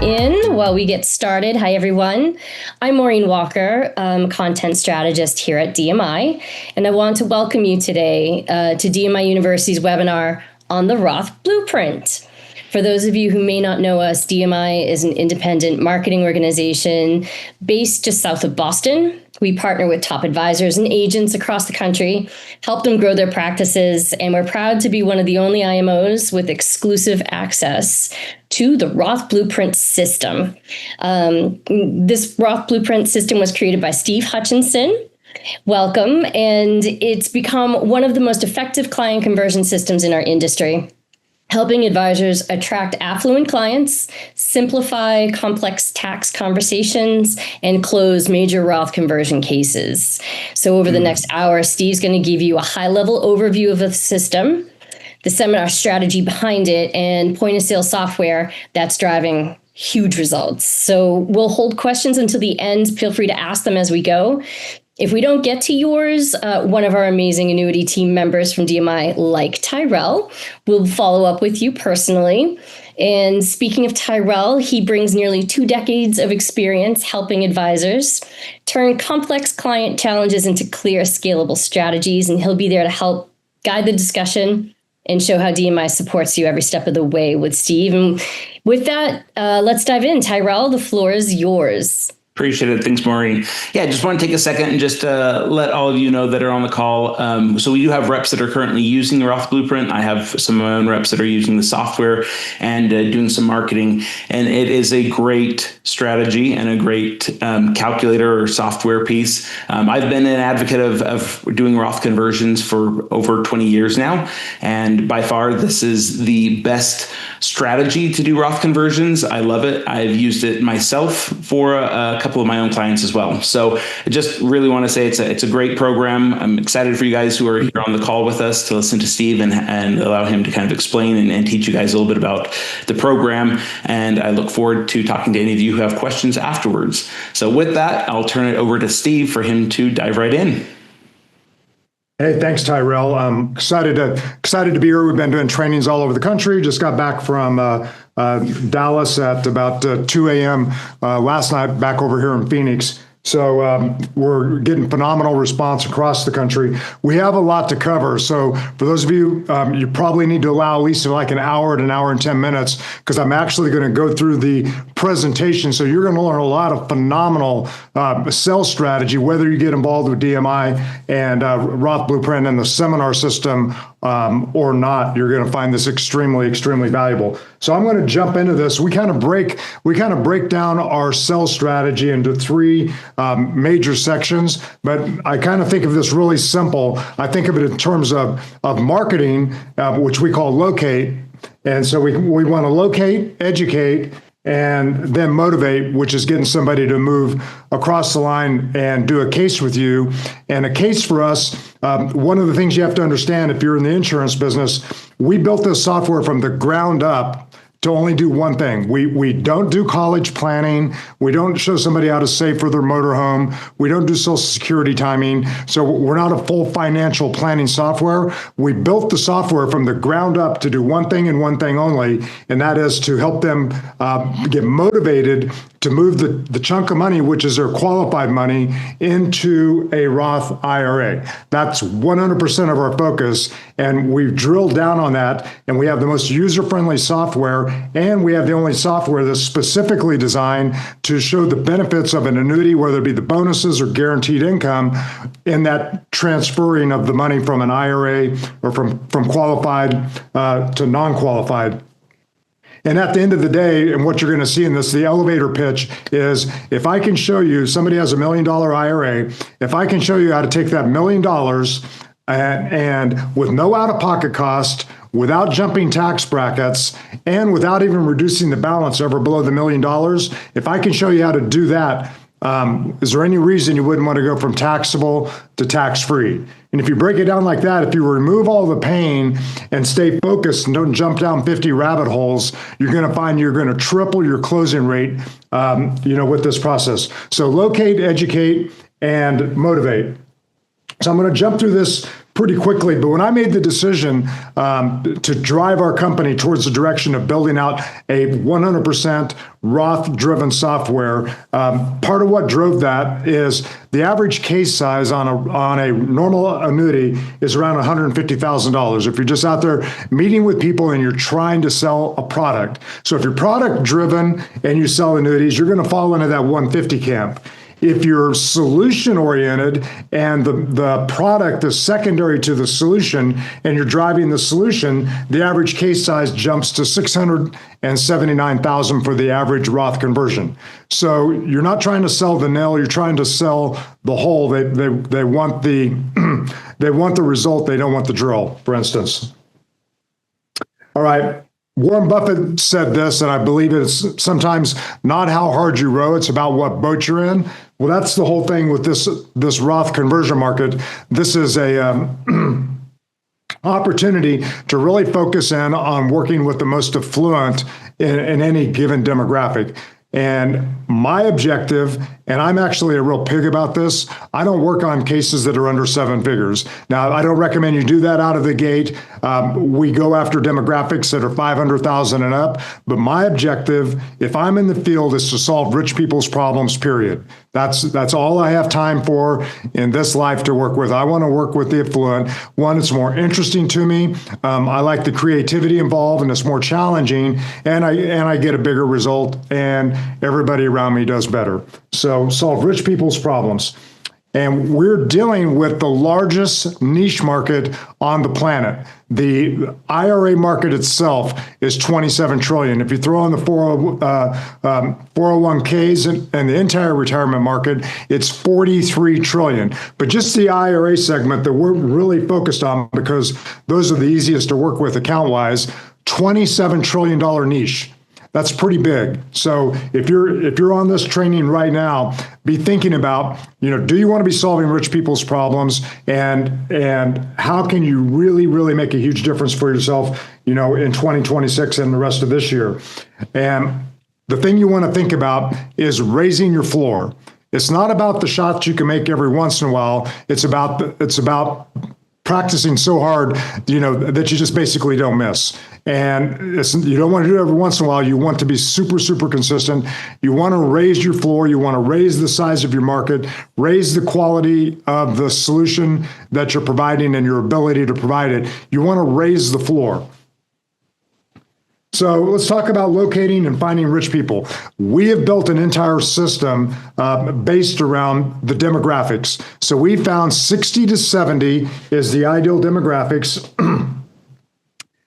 in while we get started. Hi, everyone. I'm Maureen Walker, content strategist here at DMI, and I want to welcome you today to DMI University's webinar on the Roth Blueprint. For those of you who may not know us, DMI is an independent marketing organization based just south of Boston. We partner with top advisors and agents across the country, help them grow their practices, and we're proud to be one of the only IMOs with exclusive access to the Roth Blueprint system. This Roth Blueprint system was created by Steve Hutchinson. Welcome, and it's become one of the most effective client conversion systems in our industry, helping advisors attract affluent clients, simplify complex tax conversations, and close major Roth conversion cases. So over the next hour, Steve's going to give you a high-level overview of the system, the seminar strategy behind it, and point-of-sale software that's driving huge results. So we'll hold questions until the end. Feel free to ask them as we go. If we don't get to yours, one of our amazing annuity team members from DMI, like Tyrell, will follow up with you personally. And speaking of Tyrell, he brings nearly 2 decades of experience helping advisors turn complex client challenges into clear, scalable strategies. And he'll be there to help guide the discussion and show how DMI supports you every step of the way with Steve. And with that, let's dive in. Tyrell, the floor is yours. Appreciate it. Thanks, Maureen. Yeah, I just want to take a second and just let all of you know that are on the call. So we do have reps that are currently using the Roth Blueprint. I have some of my own reps that are using the software and doing some marketing. And it is a great strategy and a great calculator or software piece. I've been an advocate of doing Roth conversions for over 20 years now. And by far, this is the best strategy to do Roth conversions. I love it. I've used it myself for a couple of my own clients as well. So I just really want to say it's a great program. I'm excited for you guys who are here on the call with us to listen to Steve and allow him to kind of explain and teach you guys a little bit about the program. And I look forward to talking to any of you who have questions afterwards. So with that, I'll turn it over to Steve for him to dive right in. Hey, thanks, Tyrell. I'm excited to be here. We've been doing trainings all over the country. Just got back from Dallas at about 2 a.m. Last night, back over here in Phoenix. So we're getting phenomenal response across the country. We have a lot to cover. So for those of you, you probably need to allow at least like an hour to an hour and 10 minutes, because I'm actually going to go through the presentation. So you're going to learn a lot of phenomenal sales strategy, whether you get involved with DMI and Roth Blueprint and the seminar system or not. You're going to find this extremely, extremely valuable. So I'm going to jump into this. We kind of break down our sales strategy into 3 major sections, but I kind of think of this really simple. I think of it in terms of marketing, which we call locate. And so we want to locate, educate, and then motivate, which is getting somebody to move across the line and do a case with you. And a case for us, one of the things you have to understand if you're in the insurance business, we built this software from the ground up to only do one thing. We don't do college planning. We don't show somebody how to save for their motorhome. We don't do Social Security timing. So we're not a full financial planning software. We built the software from the ground up to do one thing and one thing only, and that is to help them get motivated to move the chunk of money, which is their qualified money, into a Roth IRA. That's 100% of our focus, and we've drilled down on that, and we have the most user-friendly software, and we have the only software that's specifically designed to show the benefits of an annuity, whether it be the bonuses or guaranteed income, in that transferring of the money from an IRA or from qualified to non-qualified. And at the end of the day, and what you're going to see in this, the elevator pitch is, if I can show you, somebody has $1 million IRA, if I can show you how to take that $1 million and with no out-of-pocket cost, without jumping tax brackets, and without even reducing the balance ever below the $1 million, if I can show you how to do that, is there any reason you wouldn't want to go from taxable to tax-free? And if you break it down like that, if you remove all the pain and stay focused and don't jump down 50 rabbit holes, you're going to find you're going to triple your closing rate, with this process. So locate, educate, and motivate. So I'm going to jump through this pretty quickly. But when I made the decision to drive our company towards the direction of building out a 100% Roth-driven software, part of what drove that is the average case size on a normal annuity is around $150,000. If you're just out there meeting with people and you're trying to sell a product. So if you're product driven and you sell annuities, you're going to fall into that 150 camp. If you're solution oriented and the product is secondary to the solution and you're driving the solution, the average case size jumps to 679,000 for the average Roth conversion. So you're not trying to sell the nail, you're trying to sell the hole. They want the they want the result, they don't want the drill, for instance. All right. Warren Buffett said this, and I believe it's sometimes not how hard you row, it's about what boat you're in. Well, that's the whole thing with this Roth conversion market. This is a opportunity to really focus in on working with the most affluent in any given demographic. And my objective, and I'm actually a real pig about this, I don't work on cases that are under 7 figures. Now, I don't recommend you do that out of the gate. We go after demographics that are 500,000 and up. But my objective, if I'm in the field, is to solve rich people's problems, period. That's all I have time for in this life to work with. I want to work with the affluent. One, it's more interesting to me. I like the creativity involved, and it's more challenging, and I get a bigger result, and everybody around me does better. So solve rich people's problems. And we're dealing with the largest niche market on the planet. The IRA market itself is 27 trillion. If you throw in the 401ks and the entire retirement market, it's 43 trillion. But just the IRA segment that we're really focused on, because those are the easiest to work with account-wise, $27 trillion niche. That's pretty big. So if you're on this training right now, be thinking about, do you want to be solving rich people's problems, and how can you really, really make a huge difference for yourself, in 2026 and the rest of this year. And the thing you want to think about is raising your floor. It's not about the shots you can make every once in a while. It's about practicing so hard, that you just basically don't miss. And you don't want to do it every once in a while. You want to be super, super consistent. You want to raise your floor. You want to raise the size of your market, raise the quality of the solution that you're providing and your ability to provide it. You want to raise the floor. So let's talk about locating and finding rich people. We have built an entire system based around the demographics. So we found 60 to 70 is the ideal demographics.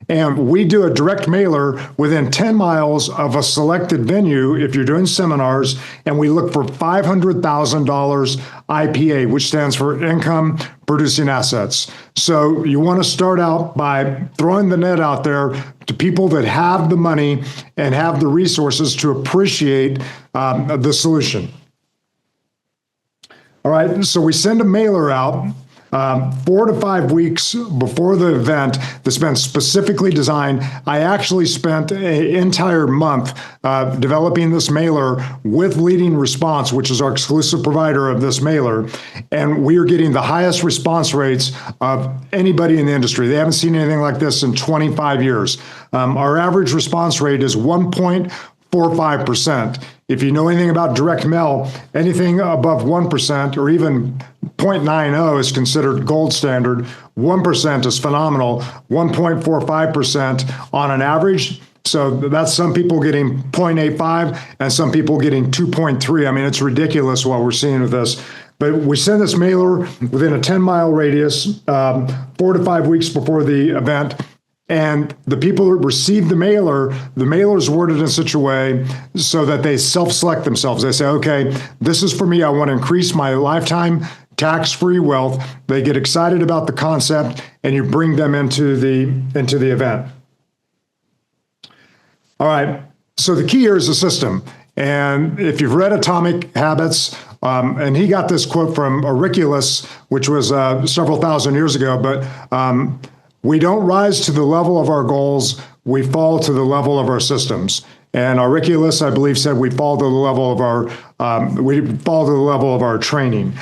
And we do a direct mailer within 10 miles of a selected venue if you're doing seminars, and we look for $500,000 IPA, which stands for income producing assets. So you want to start out by throwing the net out there to people that have the money and have the resources to appreciate the solution. All right, so we send a mailer out 4 to 5 weeks before the event that's been specifically designed. I actually spent an entire month developing this mailer with Leading Response, which is our exclusive provider of this mailer. And we are getting the highest response rates of anybody in the industry. They haven't seen anything like this in 25 years. Our average response rate is 1.45%. If you know anything about direct mail, anything above 1% or even 0.90 is considered gold standard. 1% is phenomenal. 1.45% on an average. So that's some people getting 0.85 and some people getting 2.3. I mean, it's ridiculous what we're seeing with this. But we send this mailer within a 10-mile radius, 4 to 5 weeks before the event. And the people that receive the mailer is worded in such a way so that they self-select themselves. They say, okay, this is for me. I want to increase my lifetime tax-free wealth. They get excited about the concept, and you bring them into the event. All right. So the key here is the system. And if you've read Atomic Habits, and he got this quote from Auriculaus, which was several thousand years ago, but we don't rise to the level of our goals, we fall to the level of our systems. And Auriculaus, I believe, said we fall to the level of our training.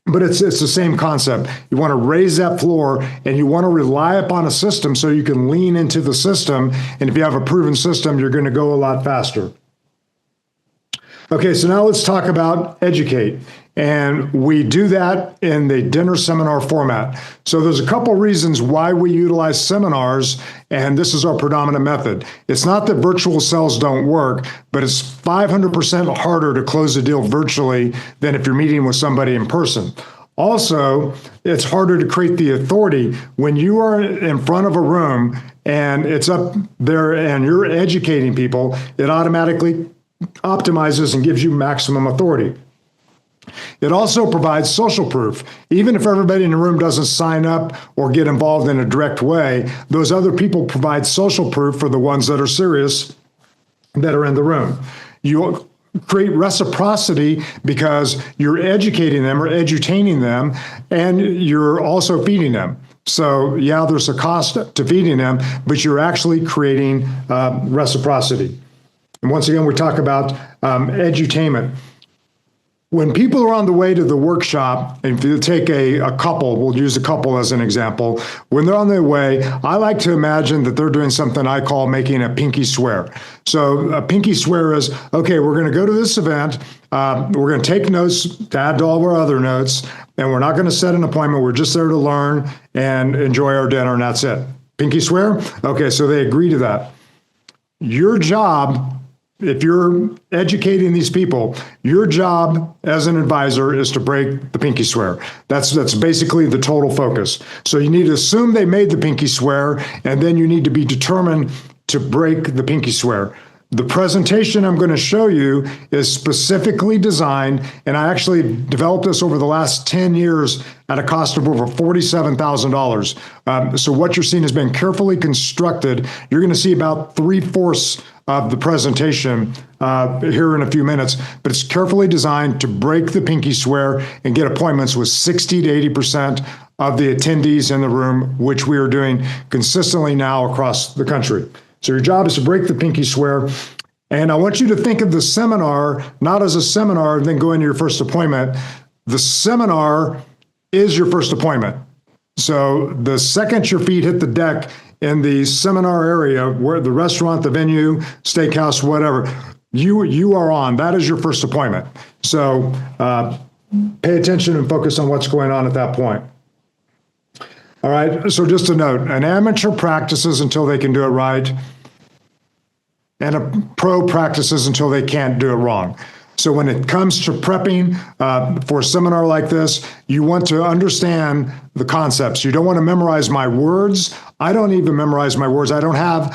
But it's the same concept. You want to raise that floor and you want to rely upon a system so you can lean into the system. And if you have a proven system, you're going to go a lot faster. Okay, so now let's talk about educate. And we do that in the dinner seminar format. So there's a couple reasons why we utilize seminars, and this is our predominant method. It's not that virtual sales don't work, but it's 500% harder to close a deal virtually than if you're meeting with somebody in person. Also, it's harder to create the authority when you are in front of a room and it's up there and you're educating people. It automatically optimizes and gives you maximum authority. It also provides social proof. Even if everybody in the room doesn't sign up or get involved in a direct way, those other people provide social proof for the ones that are serious that are in the room. You create reciprocity because you're educating them or edutaining them, and you're also feeding them. So yeah, there's a cost to feeding them, but you're actually creating reciprocity. And once again, we talk about edutainment. When people are on the way to the workshop, and if you take a couple, we'll use a couple as an example. When they're on their way, I like to imagine that they're doing something I call making a pinky swear. So a pinky swear is, okay, we're going to go to this event. We're going to take notes to add to all of our other notes, and we're not going to set an appointment. We're just there to learn and enjoy our dinner, and that's it. Pinky swear? Okay, so they agree to that. Your job, if you're educating these people, your job as an advisor is to break the pinky swear. That's basically the total focus. So you need to assume they made the pinky swear, and then you need to be determined to break the pinky swear. The presentation I'm going to show you is specifically designed, and I actually developed this over the last 10 years at a cost of over $47,000. So what you're seeing has been carefully constructed. You're going to see about 3/4 of the presentation here in a few minutes, but it's carefully designed to break the pinky swear and get appointments with 60 to 80% of the attendees in the room, which we are doing consistently now across the country. So your job is to break the pinky swear. And I want you to think of the seminar not as a seminar and then go into your first appointment. The seminar is your first appointment. So the second your feet hit the deck in the seminar area, where the restaurant, the venue, steakhouse, whatever, you are on. That is your first appointment. So pay attention and focus on what's going on at that point. All right, so just a note, an amateur practices until they can do it right, and a pro practices until they can't do it wrong. So when it comes to prepping for a seminar like this, you want to understand the concepts. You don't want to memorize my words. I don't even memorize my words. I don't have,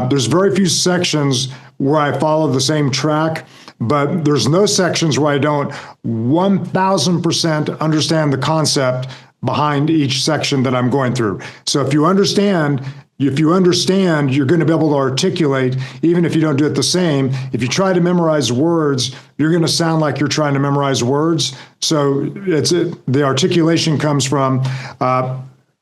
there's very few sections where I follow the same track, but there's no sections where I don't 1000% understand the concept behind each section that I'm going through. So if you understand, you're going to be able to articulate, even if you don't do it the same. If you try to memorize words, you're going to sound like you're trying to memorize words. So the articulation comes from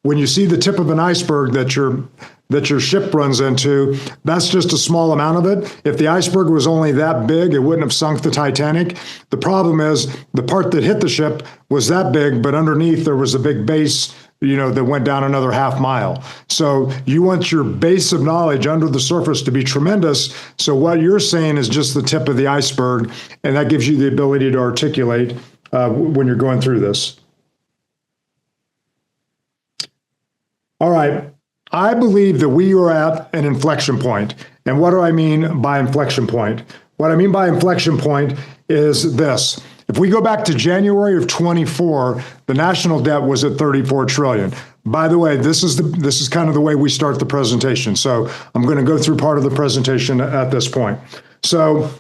when you see the tip of an iceberg that your ship runs into, that's just a small amount of it. If the iceberg was only that big, it wouldn't have sunk the Titanic. The problem is the part that hit the ship was that big, but underneath there was a big base, that went down another half mile. So you want your base of knowledge under the surface to be tremendous. So what you're saying is just the tip of the iceberg, and that gives you the ability to articulate when you're going through this. All right. I believe that we are at an inflection point. And what do I mean by inflection point? What I mean by inflection point is this. If we go back to January of 24, the national debt was at 34 trillion. By the way, this is kind of the way we start the presentation. So I'm going to go through part of the presentation at this point. So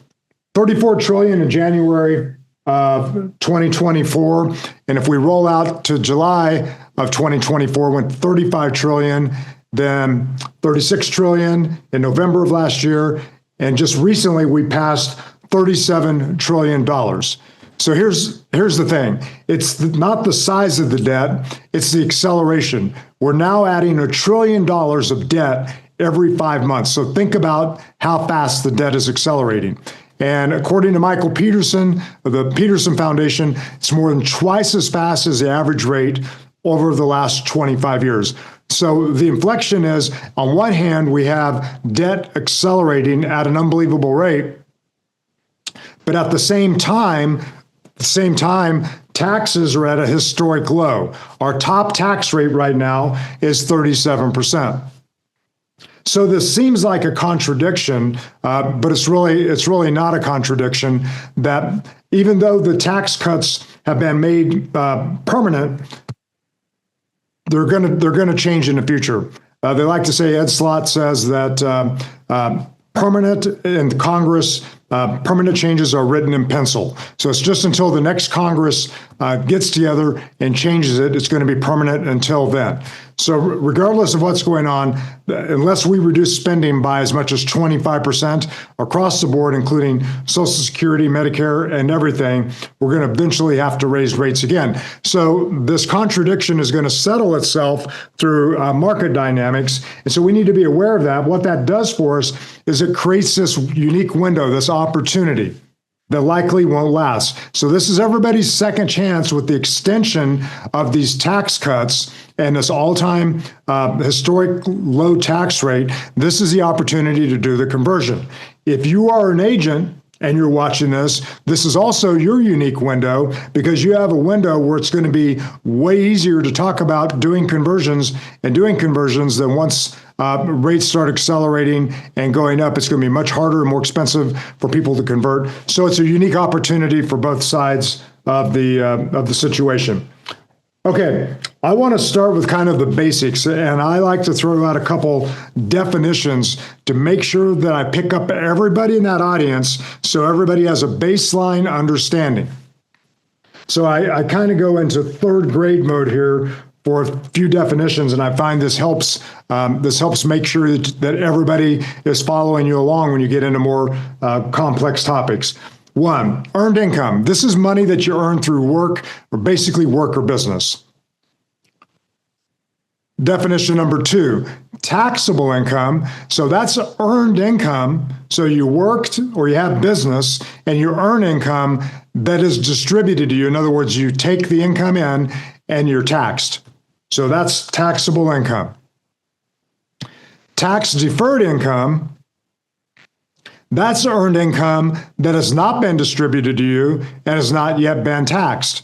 34 trillion in January of 2024. And if we roll out to July of 2024, went 35 trillion, then 36 trillion in November of last year. And just recently we passed $37 trillion. So here's the thing. It's not the size of the debt, it's the acceleration. We're now adding $1 trillion of debt every 5 months. So think about how fast the debt is accelerating. And according to Michael Peterson, of the Peterson Foundation, it's more than twice as fast as the average rate over the last 25 years. So the inflection is, on one hand, we have debt accelerating at an unbelievable rate, but at the same time, taxes are at a historic low. Our top tax rate right now is 37%. So this seems like a contradiction, but it's really not a contradiction. That even though the tax cuts have been made permanent, they're gonna change in the future. They like to say, Ed Slott says that permanent in Congress, permanent changes are written in pencil. So it's just until the next Congress gets together and changes it, it's going to be permanent until then. So regardless of what's going on, unless we reduce spending by as much as 25% across the board, including Social Security, Medicare, and everything, we're going to eventually have to raise rates again. So this contradiction is going to settle itself through market dynamics. And so we need to be aware of that. What that does for us is it creates this unique window, this opportunity that likely won't last. So this is everybody's second chance with the extension of these tax cuts and this all-time historic low tax rate. This is the opportunity to do the conversion. If you are an agent and you're watching this, this is also your unique window, because you have a window where it's going to be way easier to talk about doing conversions than once rates start accelerating and going up. It's going to be much harder and more expensive for people to convert. So it's a unique opportunity for both sides of the situation. Okay, I want to start with kind of the basics, and I like to throw out a couple definitions to make sure that I pick up everybody in that audience so everybody has a baseline understanding. So I kind of go into third grade mode here for a few definitions, and I find this helps make sure that everybody is following you along when you get into more complex topics. One, earned income. This is money that you earn through work, or basically work or business. Definition number two, taxable income. So that's earned income. So you worked or you have business and you earn income that is distributed to you. In other words, you take the income in and you're taxed. So that's taxable income. Tax deferred income. That's earned income that has not been distributed to you and has not yet been taxed.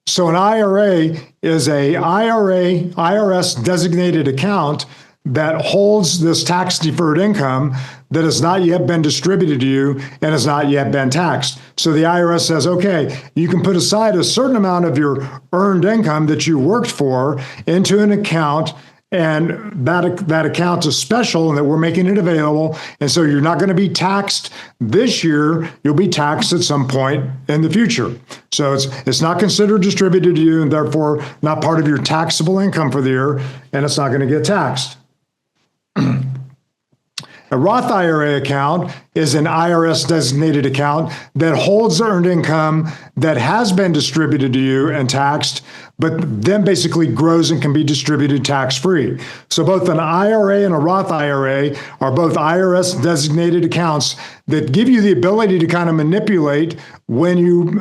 So an IRA is a IRS designated account that holds this tax deferred income that has not yet been distributed to you and has not yet been taxed. So the IRS says, okay, you can put aside a certain amount of your earned income that you worked for into an account, and that account is special and that we're making it available. And so you're not going to be taxed this year. You'll be taxed at some point in the future. So it's not considered distributed to you and therefore not part of your taxable income for the year, and it's not going to get taxed. A Roth IRA account is an IRS designated account that holds earned income that has been distributed to you and taxed, but then basically grows and can be distributed tax-free. So both an IRA and a Roth IRA are both IRS designated accounts that give you the ability to kind of manipulate when you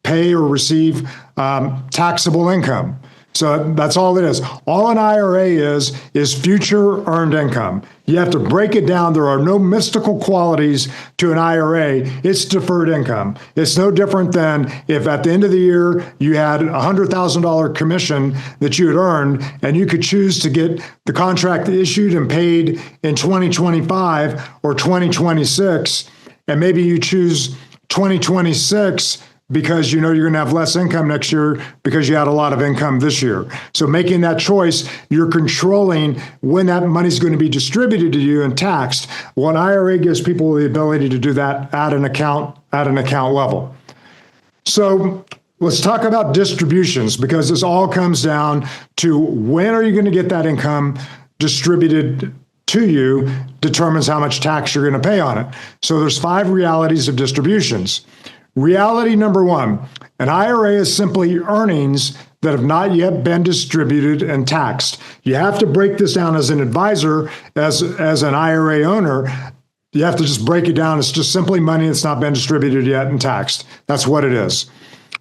pay or receive taxable income. So that's all it is. All an IRA is future earned income. You have to break it down. There are no mystical qualities to an IRA. It's deferred income. It's no different than if at the end of the year you had a $100,000 commission that you had earned, and you could choose to get the contract issued and paid in 2025 or 2026, and maybe you choose 2026 because you know you're going to have less income next year because you had a lot of income this year. So making that choice, you're controlling when that money's going to be distributed to you and taxed. Well, an IRA gives people the ability to do that at an account level. So let's talk about distributions, because this all comes down to when are you going to get that income distributed to you determines how much tax you're going to pay on it. So there's 5 realities of distributions. Reality number 1, An IRA is simply earnings that have not yet been distributed and taxed. You have to break this down as an advisor, as an IRA owner. You have to just break it down. It's just simply money that's not been distributed yet and taxed. That's what it is.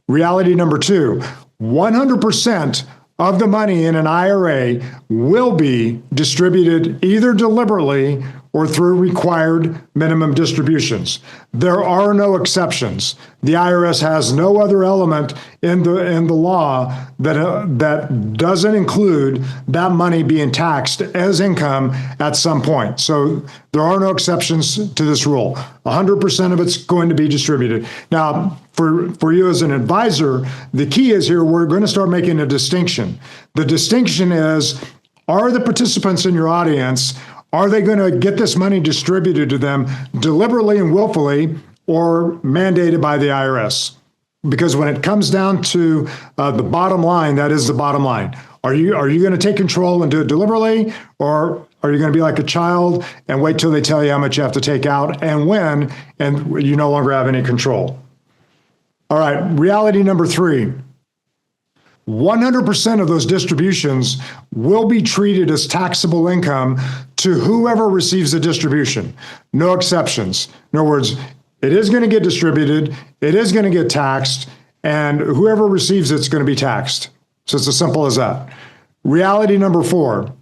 Reality number two, 100% of the money in an IRA will be distributed either deliberately or through required minimum distributions. There are no exceptions. The IRS has no other element in the law that doesn't include that money being taxed as income at some point. So there are no exceptions to this rule. 100% of it's going to be distributed. Now, for you as an advisor, the key is here, we're going to start making a distinction. The distinction is, are the participants in your audience, are they going to get this money distributed to them deliberately and willfully or mandated by the IRS? Because when it comes down to the bottom line, that is the bottom line. Are you going to take control and do it deliberately, or are you going to be like a child and wait till they tell you how much you have to take out and when, and you no longer have any control? All right, reality number three. 100% of those distributions will be treated as taxable income to whoever receives the distribution. No exceptions. In other words, it is going to get distributed, it is going to get taxed, and whoever receives it's going to be taxed. So it's as simple as that. Reality number four,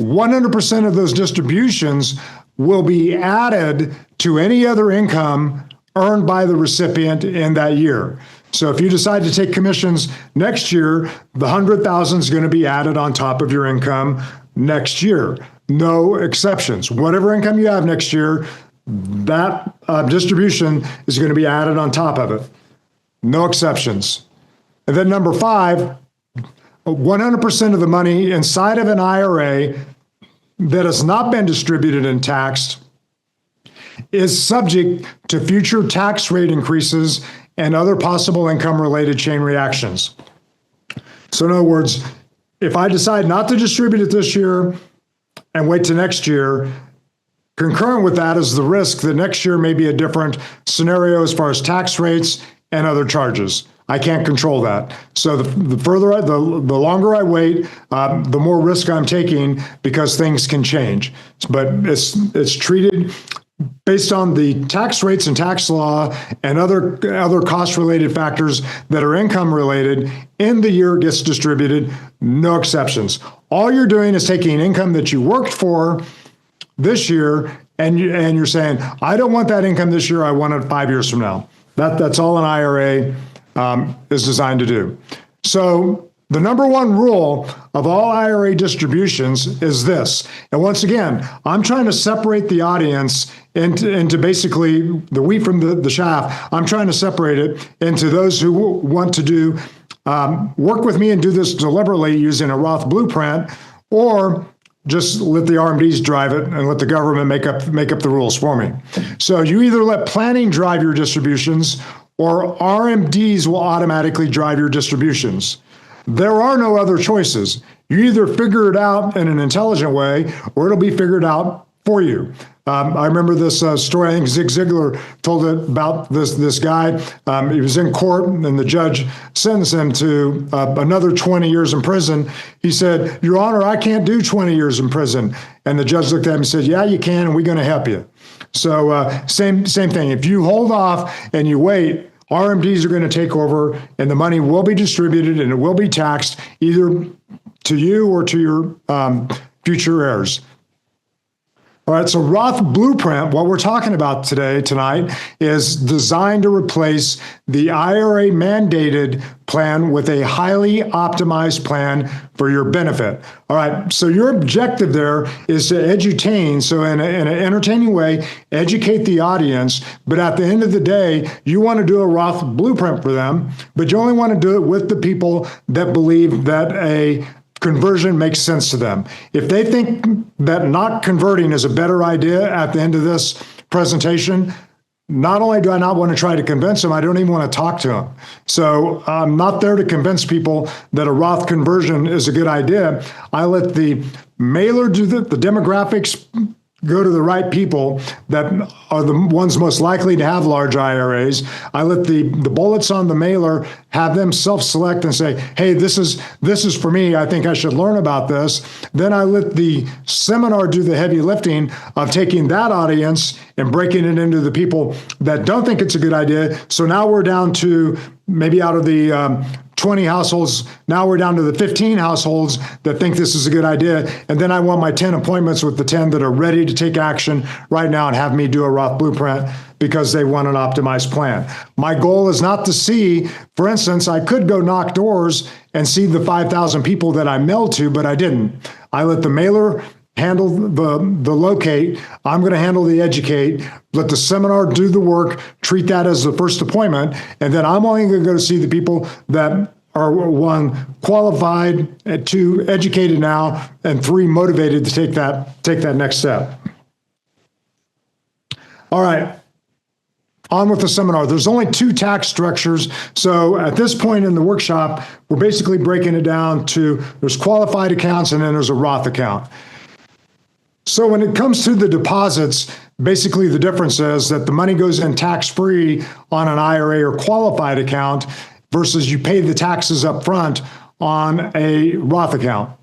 100% of those distributions will be added to any other income earned by the recipient in that year. So if you decide to take commissions next year, the $100,000 is going to be added on top of your income next year. No exceptions. Whatever income you have next year, that distribution is going to be added on top of it. No exceptions. And then number five, 100% of the money inside of an IRA that has not been distributed and taxed is subject to future tax rate increases and other possible income-related chain reactions. So in other words, if I decide not to distribute it this year and wait to next year, concurrent with that is the risk that next year may be a different scenario as far as tax rates and other charges. I can't control that. So the longer I wait, the more risk I'm taking because things can change. But it's treated based on the tax rates and tax law and other cost-related factors that are income-related in the year it gets distributed, no exceptions. All you're doing is taking income that you worked for this year, and you're saying, I don't want that income this year, I want it 5 years from now. That's all an IRA is designed to do. So the number one rule of all IRA distributions is this. And once again, I'm trying to separate the audience into basically the wheat from the chaff. I'm trying to separate it into those who want to do work with me and do this deliberately using a Roth Blueprint, or just let the RMDs drive it and let the government make up the rules for me. So you either let planning drive your distributions, or RMDs will automatically drive your distributions. There are no other choices. You either figure it out in an intelligent way, or it'll be figured out for you. I remember this story. I think Zig Ziglar told it about this guy. He was in court, and the judge sentenced him to another 20 years in prison. He said, "Your Honor, I can't do 20 years in prison." And the judge looked at him and said, "Yeah, you can, and we're going to help you." So same thing. If you hold off and you wait, RMDs are going to take over, and the money will be distributed, and it will be taxed either to you or to your future heirs. All right, so Roth Blueprint, what we're talking about tonight, is designed to replace the IRA mandated plan with a highly optimized plan for your benefit. All right, so your objective there is to edutain, so in an entertaining way, educate the audience, but at the end of the day, you want to do a Roth Blueprint for them, but you only want to do it with the people that believe that a conversion makes sense to them. If they think that not converting is a better idea at the end of this presentation, not only do I not want to try to convince them, I don't even want to talk to them. So I'm not there to convince people that a Roth conversion is a good idea. I let the mailer do the demographics go to the right people that are the ones most likely to have large IRAs. I let the bullets on the mailer have them self-select and say, hey, this is for me. I think I should learn about this. Then I let the seminar do the heavy lifting of taking that audience and breaking it into the people that don't think it's a good idea. So now we're down to maybe out of the 20 households, now we're down to the 15 households that think this is a good idea. And then I want my 10 appointments with the 10 that are ready to take action right now and have me do a Roth Blueprint because they want an optimized plan. My goal is not to see, for instance, I could go knock doors and see the 5,000 people that I mailed to, but I didn't. I let the mailer handle the locate. I'm going to handle the educate. Let the seminar do the work. Treat that as the first appointment. And then I'm only going to go to see the people that are, 1, qualified, 2, educated now, and 3, motivated to take that next step. All right. On with the seminar. There's only 2 tax structures. So at this point in the workshop, we're basically breaking it down to there's qualified accounts and then there's a Roth account. So when it comes to the deposits, basically the difference is that the money goes in tax-free on an IRA or qualified account versus you pay the taxes up front on a Roth account.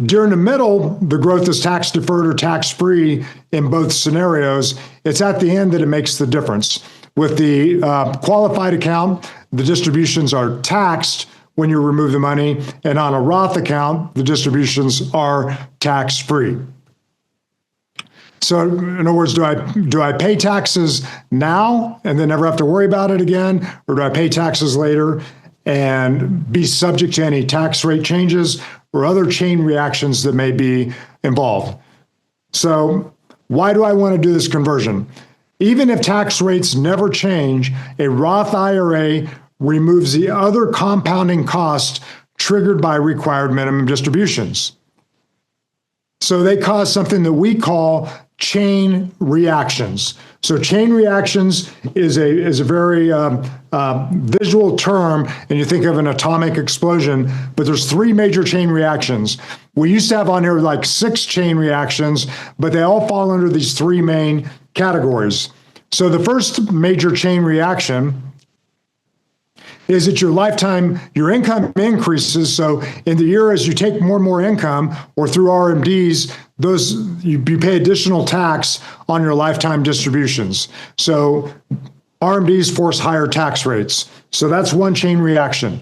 During the middle, the growth is tax-deferred or tax-free in both scenarios. It's at the end that it makes the difference. With the qualified account, the distributions are taxed when you remove the money, and on a Roth account, the distributions are tax-free. So in other words, do I pay taxes now and then never have to worry about it again, or do I pay taxes later and be subject to any tax rate changes or other chain reactions that may be involved? So why do I want to do this conversion? Even if tax rates never change, a Roth IRA removes the other compounding cost triggered by required minimum distributions. So they cause something that we call chain reactions. So chain reactions is a very visual term, and you think of an atomic explosion, but there's 3 major chain reactions. We used to have on here like 6 chain reactions, but they all fall under these 3 main categories. So the first major chain reaction is that your income increases. So in the year as you take more and more income or through RMDs, you pay additional tax on your lifetime distributions. So RMDs force higher tax rates. So that's one chain reaction.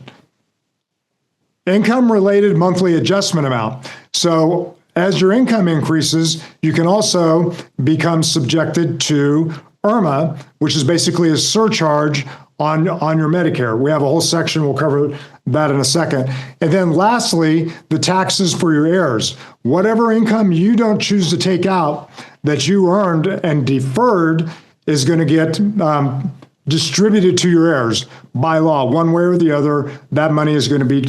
Income-related monthly adjustment amount. So as your income increases, you can also become subjected to IRMA, which is basically a surcharge on your Medicare. We have a whole section, we'll cover that in a second. And then lastly, the taxes for your heirs. Whatever income you don't choose to take out that you earned and deferred is going to get distributed to your heirs by law. One way or the other, that money is going to be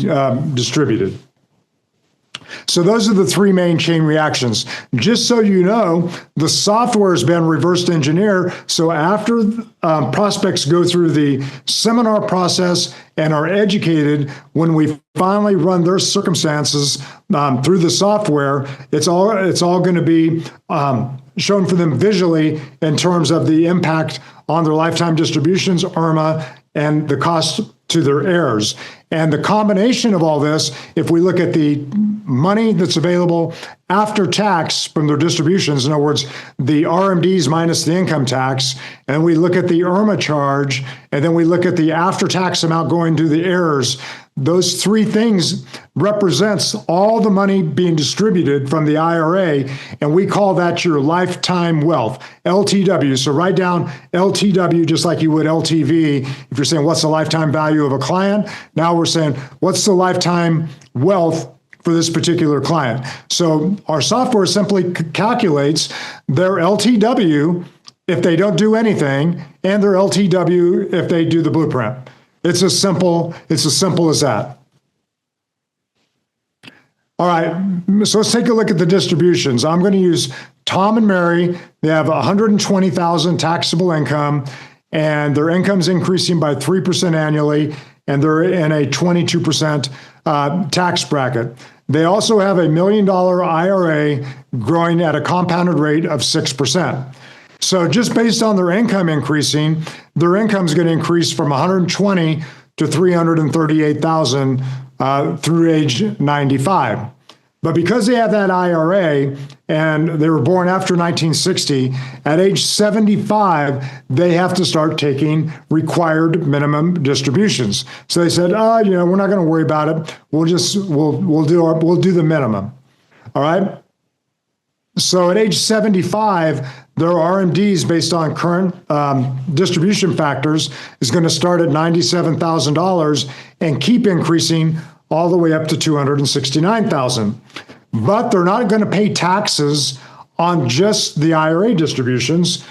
distributed. So those are the 3 main chain reactions. Just so you know, the software has been reversed engineered. So after prospects go through the seminar process and are educated, when we finally run their circumstances through the software, it's all going to be shown for them visually in terms of the impact on their lifetime distributions, IRMA, and the cost to their heirs. And the combination of all this, if we look at the money that's available after tax from their distributions, in other words, the RMDs minus the income tax, and we look at the IRMA charge, and then we look at the after-tax amount going to the heirs, those 3 things represents all the money being distributed from the IRA, and we call that your lifetime wealth, LTW. So write down LTW just like you would LTV. If you're saying what's the lifetime value of a client, now we're saying what's the lifetime wealth for this particular client. So our software simply calculates their LTW if they don't do anything, and their LTW if they do the blueprint. It's as simple as that. All right, so let's take a look at the distributions. I'm going to use Tom and Mary. They have $120,000 taxable income, and their income's increasing by 3% annually, and they're in a 22% tax bracket. They also have a $1 million IRA growing at a compounded rate of 6%. So just based on their income increasing, their income is going to increase from 120 to 338,000 through age 95. But because they have that IRA and they were born after 1960, at age 75, they have to start taking required minimum distributions. So they said, we're not going to worry about it. We'll do the minimum. All right. So at age 75, their RMDs based on current distribution factors is going to start at $97,000 and keep increasing all the way up to $269,000. But they're not going to pay taxes on just the IRA distributions.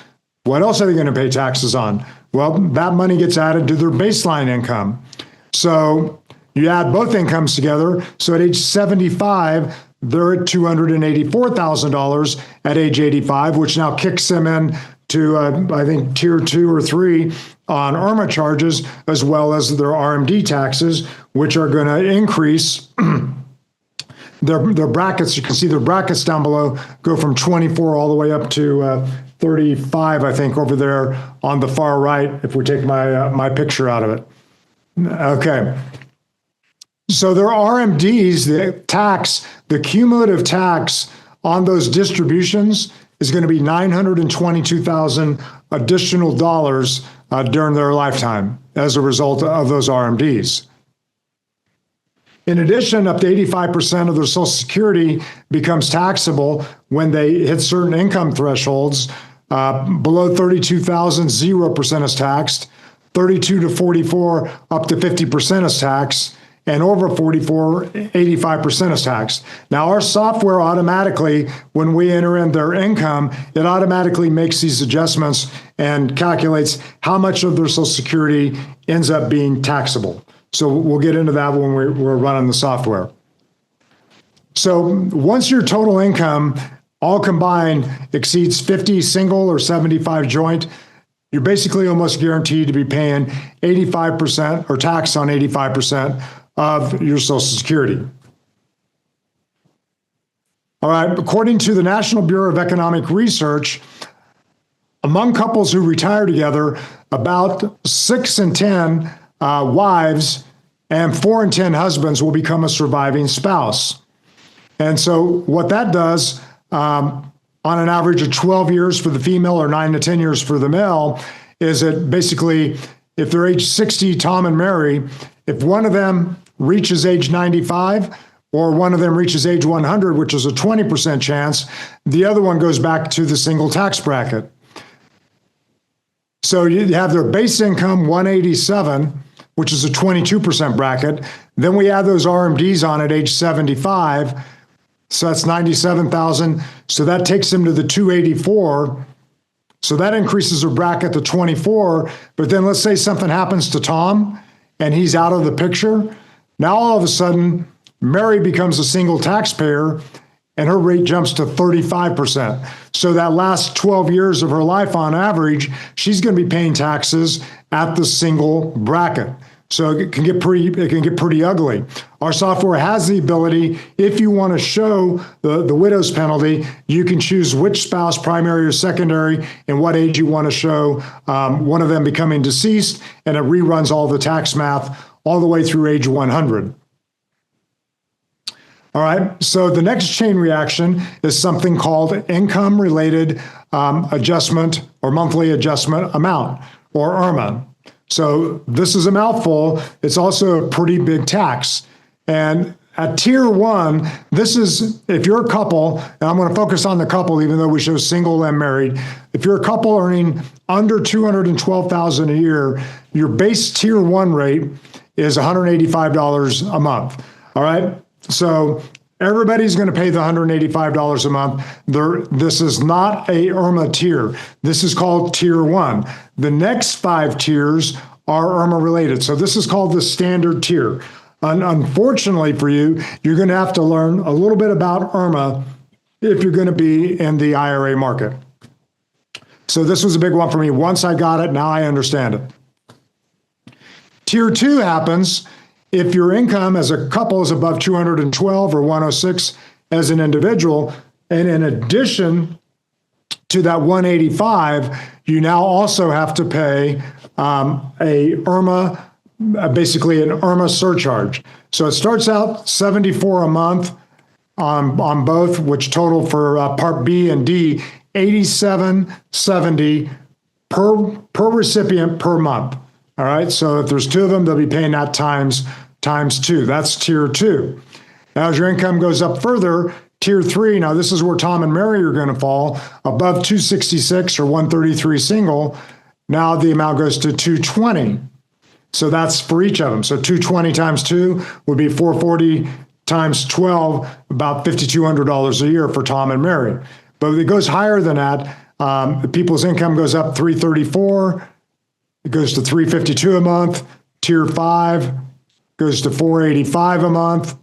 What else are they going to pay taxes on? Well, that money gets added to their baseline income. So you add both incomes together. So at age 75, they're at $284,000 at age 85, which now kicks them in to, I think, tier 2 or 3 on IRMA charges, as well as their RMD taxes, which are going to increase their brackets. You can see their brackets down below go from 24 all the way up to 35, I think, over there on the far right, if we take my picture out of it. Okay. So their RMDs, the cumulative tax on those distributions is going to be $922,000 additional dollars during their lifetime as a result of those RMDs. In addition, up to 85% of their Social Security becomes taxable when they hit certain income thresholds. Below 32,000, 0% is taxed. 32 to 44, up to 50% is taxed. And over 44, 85% is taxed. Now, our software automatically, when we enter in their income, it automatically makes these adjustments and calculates how much of their Social Security ends up being taxable. So we'll get into that when we're running the software. So once your total income, all combined, exceeds 50 single or 75 joint, you're basically almost guaranteed to be paying 85% or tax on 85% of your Social Security. All right, according to the National Bureau of Economic Research, among couples who retire together, about 6 in 10 wives and 4 in 10 husbands will become a surviving spouse. And so what that does, on an average of 12 years for the female or 9 to 10 years for the male, is it basically, if they're age 60, Tom and Mary, if one of them reaches age 95 or one of them reaches age 100, which is a 20% chance, the other one goes back to the single tax bracket. So you have their base income 187, which is a 22% bracket. Then we add those RMDs on at age 75. So that's 97,000. So that takes them to the 284. So that increases their bracket to 24. But then let's say something happens to Tom and he's out of the picture. Now all of a sudden, Mary becomes a single taxpayer and her rate jumps to 35%. So that last 12 years of her life on average, she's going to be paying taxes at the single bracket. So it can get pretty ugly. Our software has the ability, if you want to show the widow's penalty, you can choose which spouse, primary or secondary, and what age you want to show one of them becoming deceased, and it reruns all the tax math all the way through age 100. All right, so the next chain reaction is something called income-related adjustment or monthly adjustment amount, or IRMA. So this is a mouthful. It's also a pretty big tax. And at tier 1, this is, if you're a couple, and I'm going to focus on the couple, even though we show single and married. If you're a couple earning under $212,000 a year, your base tier 1 rate is $185 a month. All right. So everybody's going to pay the $185 a month. This is not a IRMA tier. This is called tier 1. The next 5 tiers are IRMA related. So this is called the standard tier. Unfortunately for you, you're going to have to learn a little bit about IRMA if you're going to be in the IRA market. So this was a big one for me. Once I got it, now I understand it. Tier 2 happens If your income as a couple is above 212 or 106 as an individual, and in addition to that 185, you now also have to pay a IRMA, basically an IRMA surcharge. So it starts out $74 a month on both, which total for Part B and D, $87.70 per recipient per month. All right, so if there's two of them, they'll be paying that times two. That's tier two. Now, as your income goes up further, tier three, now this is where Tom and Mary are going to fall, above 266 or 133 single, now the amount goes to 220. So that's for each of them. So 220 times 2 would be 440 times 12, about $5,200 a year for Tom and Mary. But it goes higher than that. The people's income goes up 334. It goes to 352 a month. Tier 5 goes to 485 a month.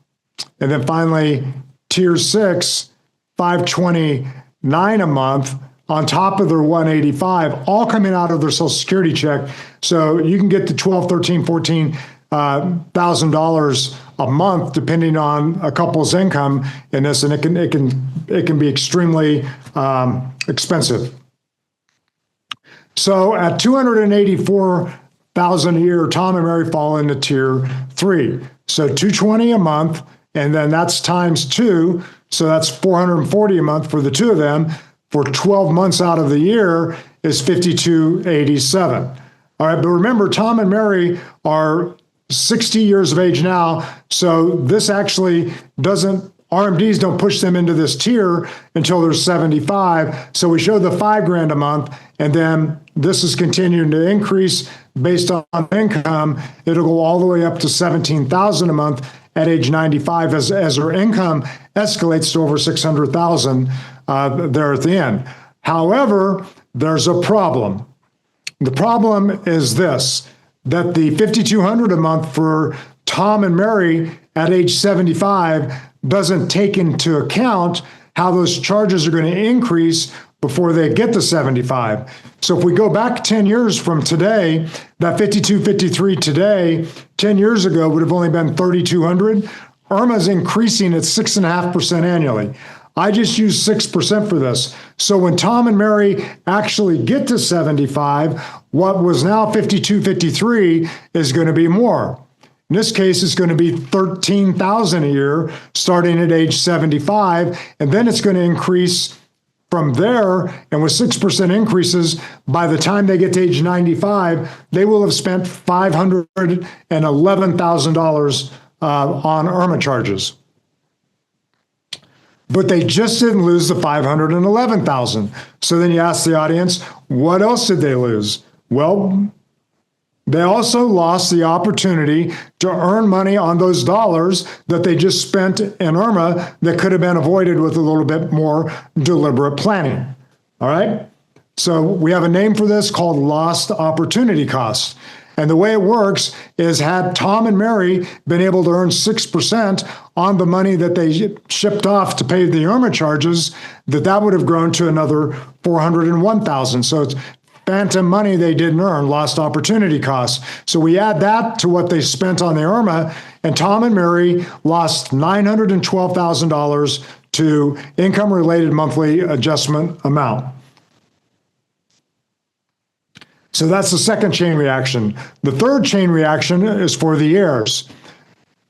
And then finally, tier 6, 529 a month on top of their 185, all coming out of their Social Security check. So you can get to $12, $13, $14,000 a month, depending on a couple's income in this, and it can be extremely expensive. So at $284,000 a year, Tom and Mary fall into tier 3. So $220 a month, and then that's times 2. So that's $440 a month for the two of them. For 12 months out of the year is $5,287. All right, but remember, Tom and Mary are 60 years of age now, so this actually doesn't, RMDs don't push them into this tier until they're 75. So we show the $5,000 a month, and then this is continuing to increase based on income. It'll go all the way up to $17,000 a month at age 95 as her income escalates to over $600,000 there at the end. However, there's a problem. The problem is this, that the $5,200 a month for Tom and Mary at age 75 doesn't take into account how those charges are going to increase before they get to 75. So if we go back 10 years from today, that 5253 today, 10 years ago would have only been 3,200. IRMA is increasing at 6.5% annually. I just use 6% for this. So when Tom and Mary actually get to 75, what was now 5253 is going to be more. In this case, it's going to be $13,000 a year starting at age 75, and then it's going to increase from there. And with 6% increases, by the time they get to age 95, they will have spent $511,000 on IRMA charges. But they just didn't lose the $511,000. So then you ask the audience, what else did they lose? Well, they also lost the opportunity to earn money on those dollars that they just spent in IRMA that could have been avoided with a little bit more deliberate planning. All right? So we have a name for this called lost opportunity cost. And the way it works is, had Tom and Mary been able to earn 6% on the money that they shipped off to pay the IRMA charges, that would have grown to another $401,000. So it's phantom money they didn't earn, lost opportunity costs. So we add that to what they spent on the IRMA, and Tom and Mary lost $912,000 to income-related monthly adjustment amount. So that's the second chain reaction. The third chain reaction is for the heirs.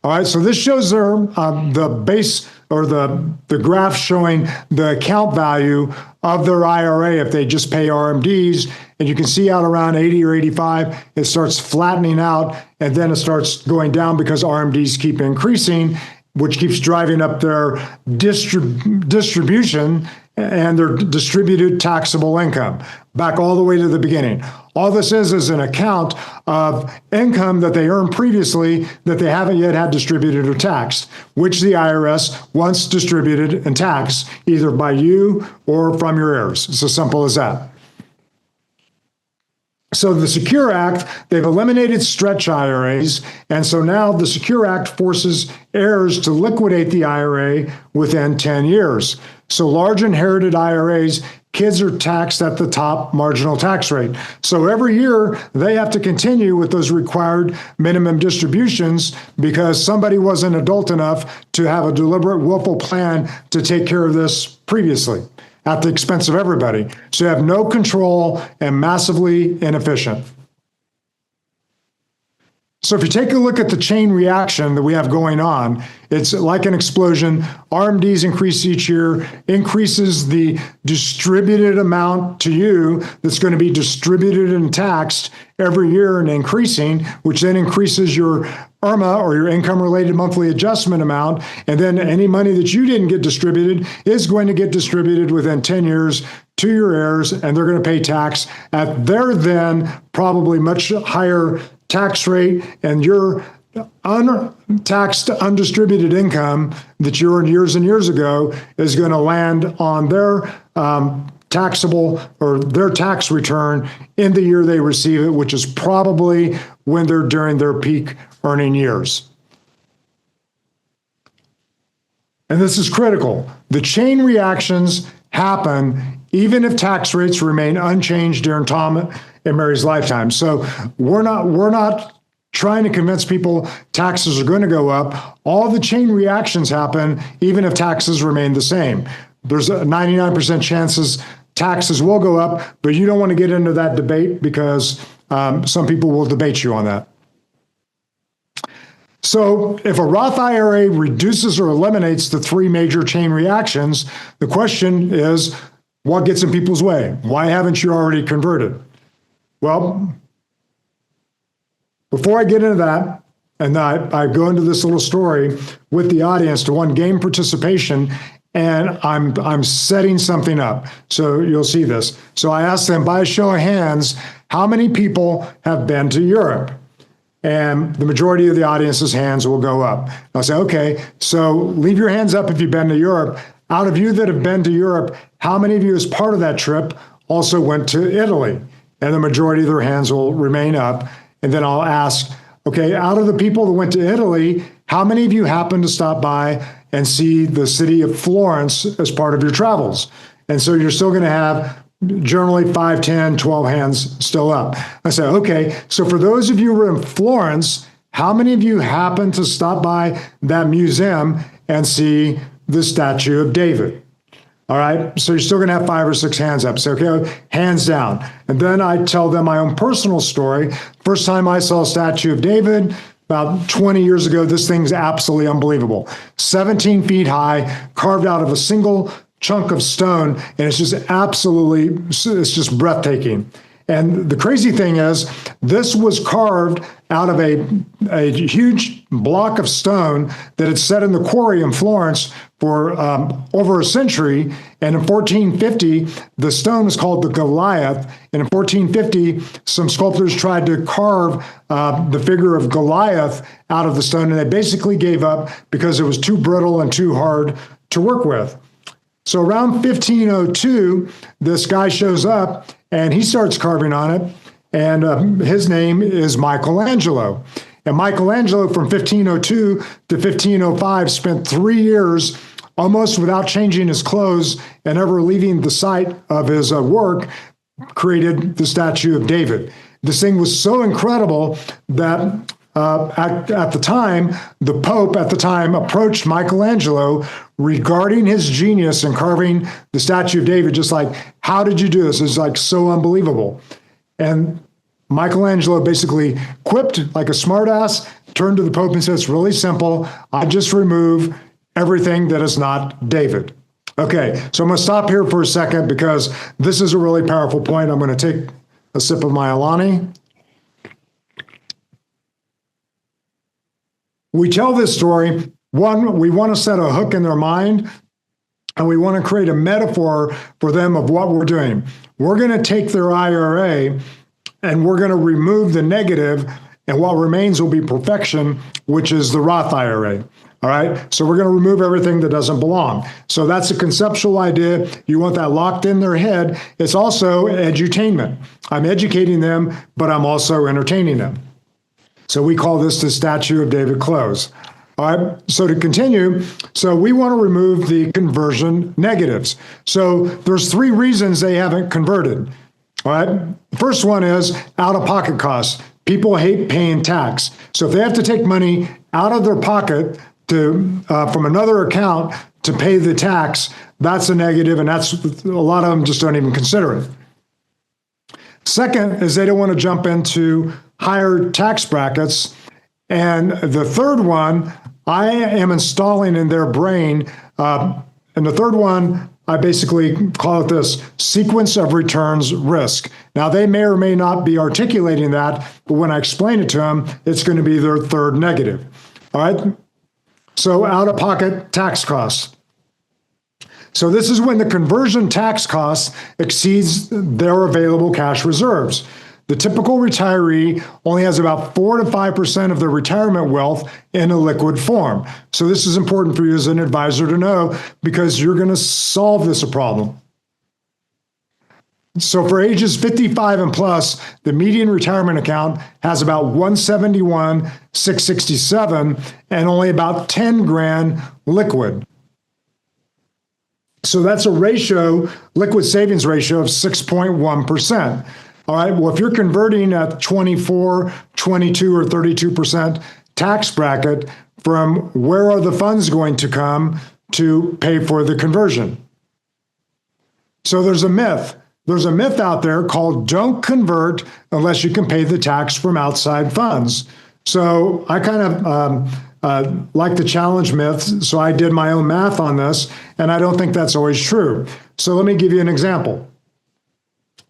All right, so this shows their the base, or the graph showing the account value of their IRA if they just pay RMDs. And you can see out around 80 or 85, it starts flattening out, and then it starts going down because RMDs keep increasing, which keeps driving up their distribution and their distributed taxable income, back all the way to the beginning. All this is an account of income that they earned previously that they haven't yet had distributed or taxed, which the IRS wants distributed and taxed, either by you or from your heirs. It's as simple as that. So the Secure Act, they've eliminated stretch IRAs, and so now the Secure Act forces heirs to liquidate the IRA within 10 years. So large inherited IRAs kids are taxed at the top marginal tax rate. So every year they have to continue with those required minimum distributions because somebody wasn't adult enough to have a deliberate, willful plan to take care of this previously at the expense of everybody. So you have no control and massively inefficient. So if you take a look at the chain reaction that we have going on, it's like an explosion. RMDs increase each year, increases the distributed amount to you that's going to be distributed and taxed every year and increasing, which then increases your IRMA or your income-related monthly adjustment amount. And then any money that you didn't get distributed is going to get distributed within 10 years to your heirs, and they're going to pay tax at their then probably much higher tax rate, and your untaxed, undistributed income that you earned years and years ago is going to land on their taxable or their tax return in the year they receive it, which is probably when they're during their peak earning years. And this is critical. The chain reactions happen even if tax rates remain unchanged during Tom and Mary's lifetime. So we're not trying to convince people taxes are going to go up. All the chain reactions happen even if taxes remain the same. There's a 99% chances taxes will go up, but you don't want to get into that debate because some people will debate you on that. So if a Roth IRA reduces or eliminates the three major chain reactions, the question is, what gets in people's way? Why haven't you already converted? Well, before I get into that, and I go into this little story with the audience to one game participation, and I'm setting something up. So you'll see this. So I asked them by a show of hands, how many people have been to Europe? And the majority of the audience's hands will go up. I'll say, okay, so leave your hands up if you've been to Europe. Out of you that have been to Europe, how many of you as part of that trip also went to Italy? And the majority of their hands will remain up. And then I'll ask, okay, out of the people that went to Italy, how many of you happened to stop by and see the city of Florence as part of your travels? And so you're still going to have generally 5, 10, 12 hands still up. I say, okay, so for those of you who were in Florence, how many of you happened to stop by that museum and see the statue of David? All right, so you're still going to have 5 or 6 hands up. So, okay, hands down. And then I tell them my own personal story. First time I saw a statue of David, about 20 years ago, this thing's absolutely unbelievable. 17 feet high, carved out of a single chunk of stone, and it's just absolutely, it's just breathtaking. And the crazy thing is, this was carved out of a huge block of stone that had sat in the quarry in Florence for over a century. And in 1450, the stone was called the Goliath. And in 1450, some sculptors tried to carve the figure of Goliath out of the stone, and they basically gave up because it was too brittle and too hard to work with. So around 1502, this guy shows up and he starts carving on it. And his name is Michelangelo. And Michelangelo from 1502 to 1505 spent 3 years almost without changing his clothes and ever leaving the site of his work, created the statue of David. This thing was so incredible that at the time, the Pope at the time approached Michelangelo regarding his genius in carving the statue of David, just like, how did you do this? It's like so unbelievable. And Michelangelo basically quipped like a smartass, turned to the Pope and said, it's really simple. I just remove everything that is not David. Okay, so I'm going to stop here for a second because this is a really powerful point. I'm going to take a sip of my Alani. We tell this story, one, we want to set a hook in their mind, and we want to create a metaphor for them of what we're doing. We're going to take their IRA and we're going to remove the negative, and what remains will be perfection, which is the Roth IRA. All right, so we're going to remove everything that doesn't belong. So that's a conceptual idea. You want that locked in their head. It's also edutainment. I'm educating them, but I'm also entertaining them. So we call this the Statue of David close. All right, so to continue, so we want to remove the conversion negatives. So there's 3 reasons they haven't converted. All right, first one is out-of-pocket costs. People hate paying tax. So if they have to take money out of their pocket to from another account to pay the tax, that's a negative, and that's a lot of them just don't even consider it. Second is they don't want to jump into higher tax brackets. And the third one, I am installing in their brain, and the third one, I basically call it this sequence of returns risk. Now, they may or may not be articulating that, but when I explain it to them, it's going to be their third negative. All right? So out-of-pocket tax costs. So this is when the conversion tax cost exceeds their available cash reserves. The typical retiree only has about 4 to 5% of their retirement wealth in a liquid form. So this is important for you as an advisor to know, because you're going to solve this problem. So for ages 55 and plus, the median retirement account has about 171,667 and only about 10 grand liquid. So that's a ratio, liquid savings ratio of 6.1%. All right, well, if you're converting at 24, 22, or 32% tax bracket, from where are the funds going to come to pay for the conversion? So there's a myth. There's a myth out there called don't convert unless you can pay the tax from outside funds. So I kind of like to challenge myths, so I did my own math on this, and I don't think that's always true. So let me give you an example.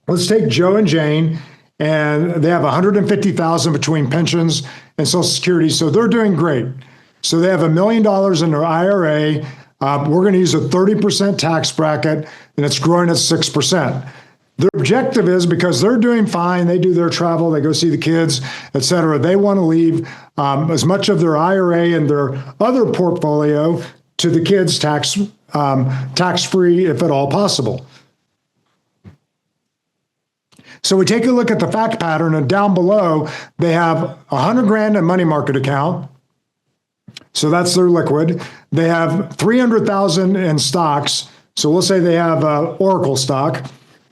Let's take Joe and Jane, and they have $150,000 between pensions and Social Security, so they're doing great. So they have $1 million in their IRA. We're going to use a 30% tax bracket, and it's growing at 6%. Their objective is, because they're doing fine, they do their travel, they go see the kids, et cetera, they want to leave as much of their IRA and their other portfolio to the kids tax-free, if at all possible. So we take a look at the fact pattern, and down below, they have 100 grand in money market account. So that's their liquid. They have 300,000 in stocks. So we'll say they have Oracle stock,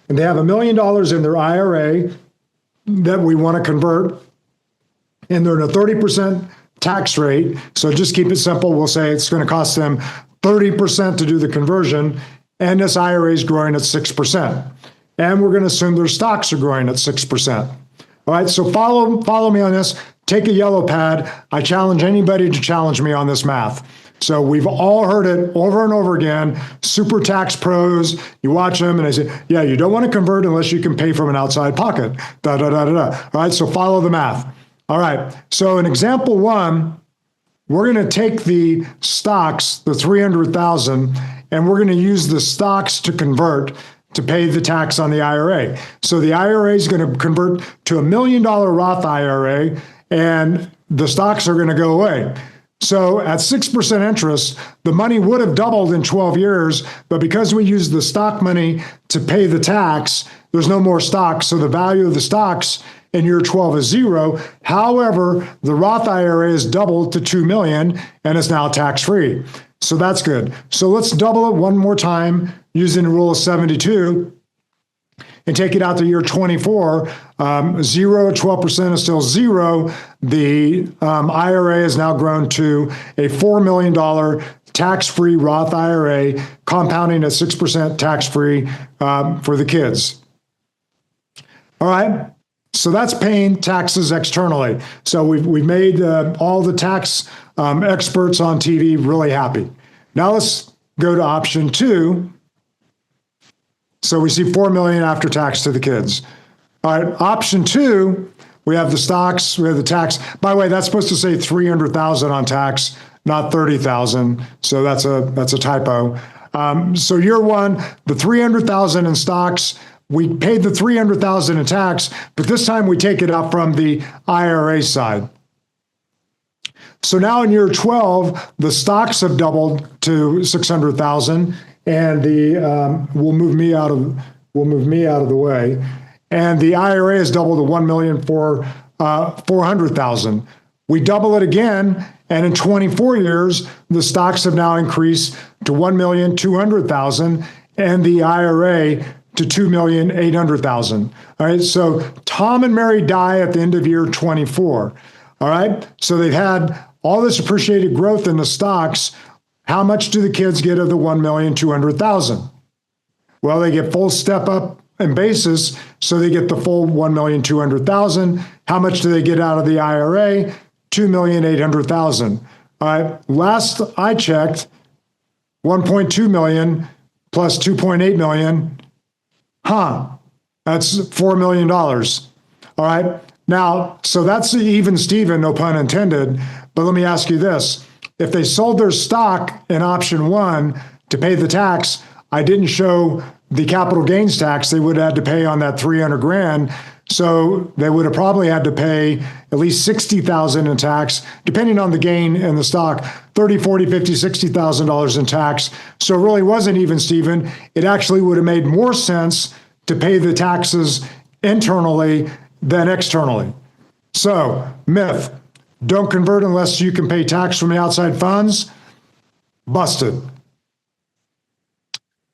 and they have $1 million in their IRA that we want to convert, and they're at a 30% tax rate. So just keep it simple. We'll say it's going to cost them 30% to do the conversion, and this IRA is growing at 6%. And we're going to assume their stocks are growing at 6%. All right, so follow me on this. Take a yellow pad. I challenge anybody to challenge me on this math. So we've all heard it over and over again. Super tax pros, you watch them and they say, yeah, you don't want to convert unless you can pay from an outside pocket. Da, da, da, da, da. All right, so follow the math. All right, so in example 1, we're going to take the stocks, the 300,000, and we're going to use the stocks to convert to pay the tax on the IRA. So the IRA is going to convert to $1 million Roth IRA, and the stocks are going to go away. So at 6% interest, the money would have doubled in 12 years, but because we use the stock money to pay the tax, there's no more stocks. So the value of the stocks in year 12 is 0. However, the Roth IRA is doubled to $2 million and is now tax-free. So that's good. So let's double it one more time using the rule of 72 and take it out to year 24. 0 to 12% is still 0. The IRA has now grown to a $4 million tax-free Roth IRA, compounding at 6% tax-free for the kids. All right. So that's paying taxes externally. So we've made all the tax experts on TV really happy. Now let's go to option 2. So we see $4 million after tax to the kids. All right, option 2, we have the stocks, we have the tax. By the way, that's supposed to say 300,000 on tax, not 30,000. So that's a typo. So year 1, the 300,000 in stocks. We paid the 300,000 in tax, but this time we take it up from the IRA side. So now in year 12, the stocks have doubled to 600,000, and the we'll move me out of the way, and the IRA has doubled to 1,400,000. We double it again, and in 24 years, the stocks have now increased to 1,200,000 and the IRA to 2,800,000. All right, so Tom and Mary die at the end of year 24. All right, so they've had all this appreciated growth in the stocks. How much do the kids get of the 1,200,000? Well, they get full step up in basis, so they get the full 1,200,000. How much do they get out of the IRA? 2,800,000. All right, last I checked, 1.2 million plus 2.8 million. That's $4 million. All right. Now, so that's even Steven, no pun intended. But let me ask you this. If they sold their stock in option one to pay the tax, I didn't show the capital gains tax they would have had to pay on that 300 grand. So they would have probably had to pay at least 60,000 in tax, depending on the gain in the stock, 30, 40, 50, $60,000 in tax. So it really wasn't even Steven. It actually would have made more sense to pay the taxes internally than externally. So, myth, don't convert unless you can pay tax from the outside funds. Busted.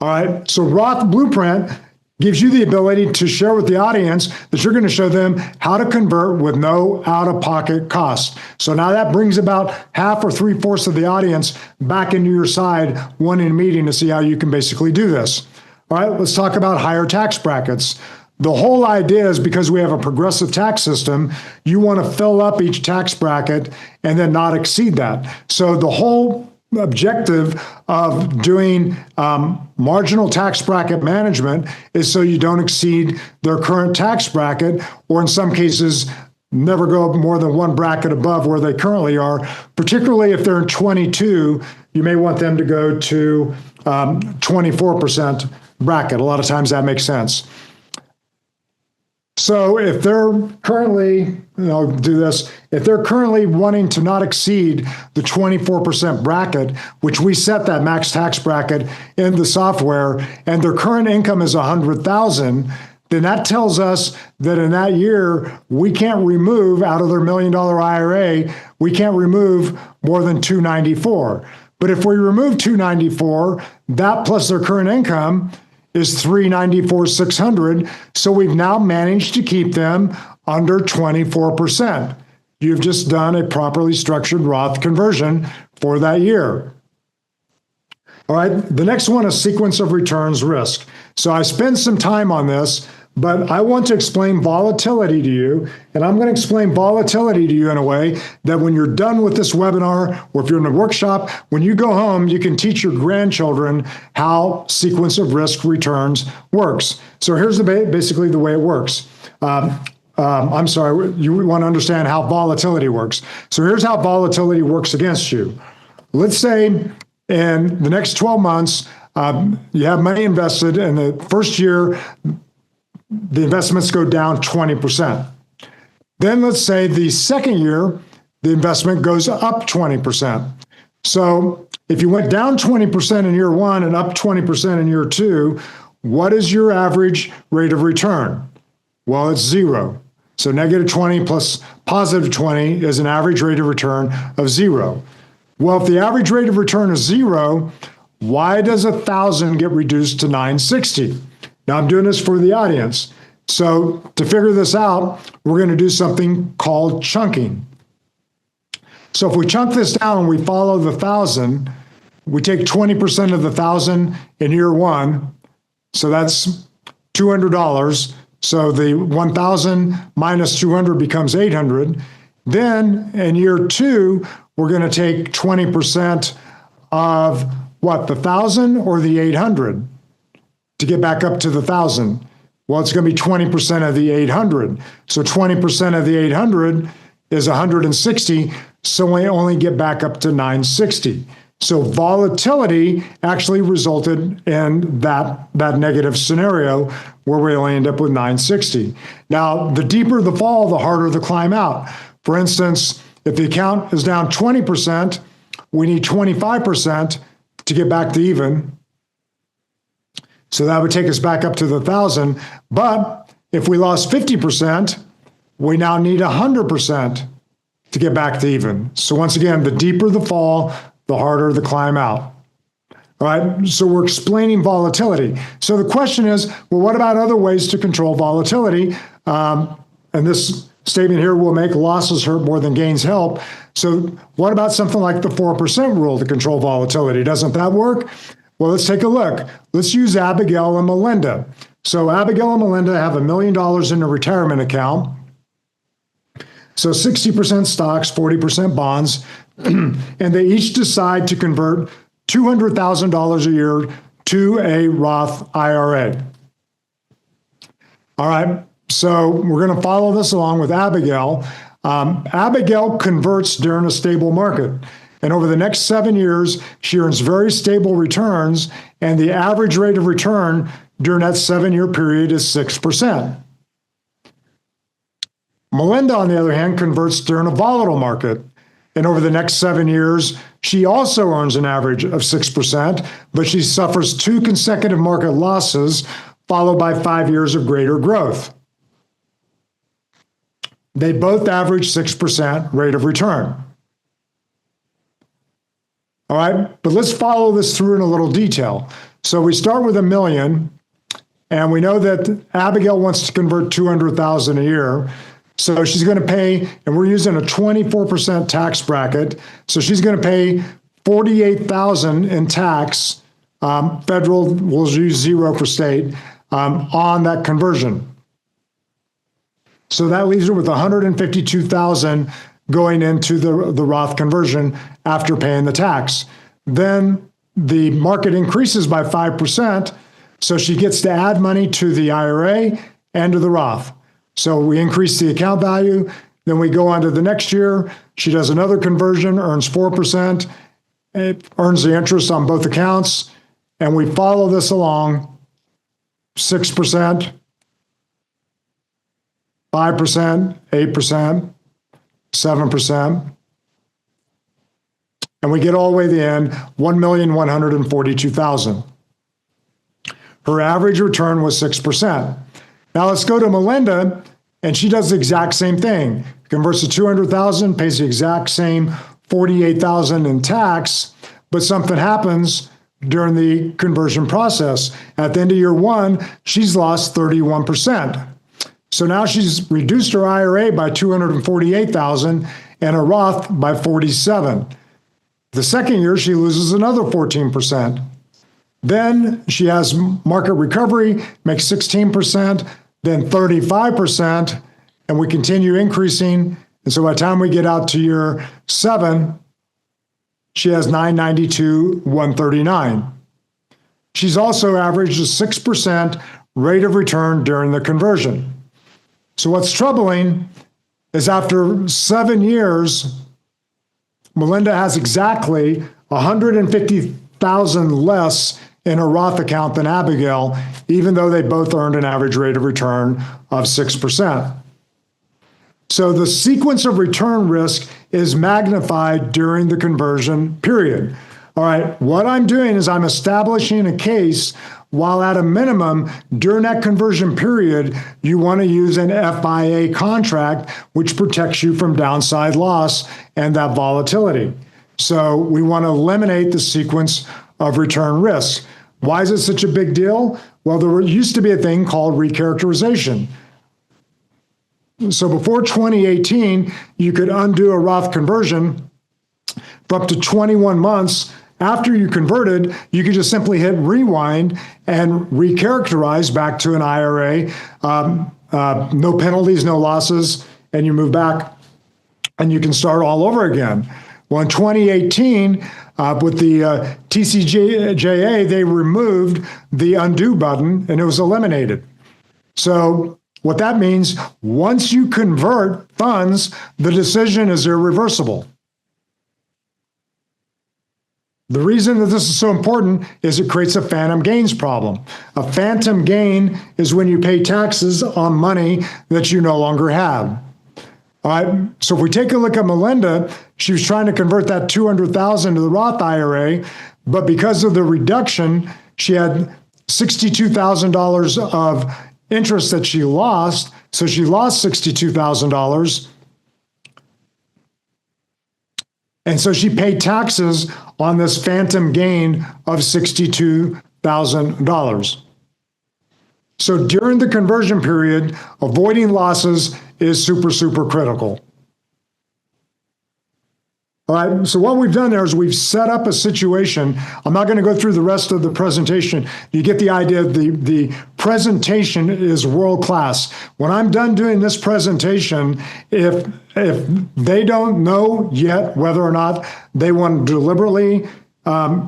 All right, so Roth Blueprint gives you the ability to share with the audience that you're going to show them how to convert with no out-of-pocket cost. So now that brings about half or three-fourths of the audience back into your side, wanting a meeting to see how you can basically do this. All right, let's talk about higher tax brackets. The whole idea is because we have a progressive tax system, you want to fill up each tax bracket and then not exceed that. So the whole objective of doing marginal tax bracket management is so you don't exceed their current tax bracket, or in some cases, never go more than one bracket above where they currently are. Particularly if they're in 22, you may want them to go to 24% bracket. A lot of times that makes sense. So if they're currently, I'll do this, if they're currently wanting to not exceed the 24% bracket, which we set that max tax bracket in the software, and their current income is 100,000, then that tells us that in that year, we can't remove out of their $1 million IRA, we can't remove more than 294. But if we remove 294, that plus their current income is 394,600. So we've now managed to keep them under 24%. You've just done a properly structured Roth conversion for that year. All right, the next one is sequence of returns risk. So I spent some time on this, but I want to explain volatility to you, and I'm going to explain volatility to you in a way that when you're done with this webinar, or if you're in a workshop, when you go home, you can teach your grandchildren how sequence of risk returns works. So here's basically the way it works. I'm sorry, you want to understand how volatility works. So here's how volatility works against you. Let's say in the next 12 months, you have money invested, and the first year, the investments go down 20%. Then let's say the second year, the investment goes up 20%. So if you went down 20% in year one and up 20% in year two, what is your average rate of return? Well, it's 0. So negative 20 plus positive 20 is an average rate of return of 0. Well, if the average rate of return is 0, why does 1,000 get reduced to 960? Now, I'm doing this for the audience. So to figure this out, we're going to do something called chunking. So if we chunk this down and we follow the 1,000, we take 20% of the 1,000 in year one. So that's $200. So the 1,000 minus 200 becomes 800. Then in year two, we're going to take 20% of what, the 1,000 or the 800? To get back up to the 1,000? Well, it's going to be 20% of the 800. So 20% of the 800 is 160. So we only get back up to 960. So volatility actually resulted in that negative scenario where we only end up with 960. Now, the deeper the fall, the harder the climb out. For instance, if the account is down 20%, we need 25% to get back to even. So that would take us back up to the 1,000. But if we lost 50%, we now need 100% to get back to even. So once again, the deeper the fall, the harder the climb out. All right, so we're explaining volatility. So the question is, well, what about other ways to control volatility? And this statement here will make losses hurt more than gains help. So what about something like the 4% rule to control volatility? Doesn't that work? Well, let's take a look. Let's use Abigail and Melinda. So Abigail and Melinda have $1 million in a retirement account. So 60% stocks, 40% bonds, and they each decide to convert $200,000 a year to a Roth IRA. All right, so we're going to follow this along with Abigail. Abigail converts during a stable market. And over the next 7 years, she earns very stable returns, and the average rate of return during that 7-year period is 6%. Melinda, on the other hand, converts during a volatile market. And over the next 7 years, she also earns an average of 6%, but she suffers 2 consecutive market losses, followed by 5 years of greater growth. They both average 6% rate of return. All right, but let's follow this through in a little detail. So we start with $1 million, and we know that Abigail wants to convert $200,000 a year. So she's going to pay, and we're using a 24% tax bracket. So she's going to pay $48,000 in tax. Federal will use 0 for state on that conversion. So that leaves her with $152,000 going into the Roth conversion after paying the tax. Then the market increases by 5%, so she gets to add money to the IRA and to the Roth. So we increase the account value, then we go on to the next year. She does another conversion, earns 4%, it earns the interest on both accounts, and we follow this along, 6%, 5%, 8%, 7%, and we get all the way to the end, $1,142,000. Her average return was 6%. Now let's go to Melinda, and she does the exact same thing. Converts to $200,000, pays the exact same $48,000 in tax, but something happens during the conversion process. At the end of year 1, she's lost 31%. So now she's reduced her IRA by $248,000 and her Roth by $47,000. The second year, she loses another 14%. Then she has market recovery, makes 16%, then 35%, and we continue increasing. And so by the time we get out to year 7, she has $992,139. She's also averaged a 6% rate of return during the conversion. So what's troubling is after 7 years, Melinda has exactly $150,000 less in a Roth account than Abigail, even though they both earned an average rate of return of 6%. So the sequence of return risk is magnified during the conversion period. All right, what I'm doing is I'm establishing a case while at a minimum, during that conversion period, you want to use an FIA contract, which protects you from downside loss and that volatility. So we want to eliminate the sequence of return risk. Why is it such a big deal? Well, there used to be a thing called recharacterization. So before 2018, you could undo a Roth conversion for up to 21 months. After you converted, you could just simply hit rewind and recharacterize back to an IRA, no penalties, no losses, and you move back and you can start all over again. Well, in 2018, with the TCJA, they removed the undo button and it was eliminated. So what that means, once you convert funds, the decision is irreversible. The reason that this is so important is it creates a phantom gains problem. A phantom gain is when you pay taxes on money that you no longer have. All right, so if we take a look at Melinda, she was trying to convert that $200,000 to the Roth IRA, but because of the reduction, she had $62,000 of interest that she lost, so she lost $62,000. And so she paid taxes on this phantom gain of $62,000. So during the conversion period, avoiding losses is super, super critical. All right, so what we've done there is we've set up a situation. I'm not going to go through the rest of the presentation. You get the idea. The presentation is world class. When I'm done doing this presentation, if they don't know yet whether or not they want to deliberately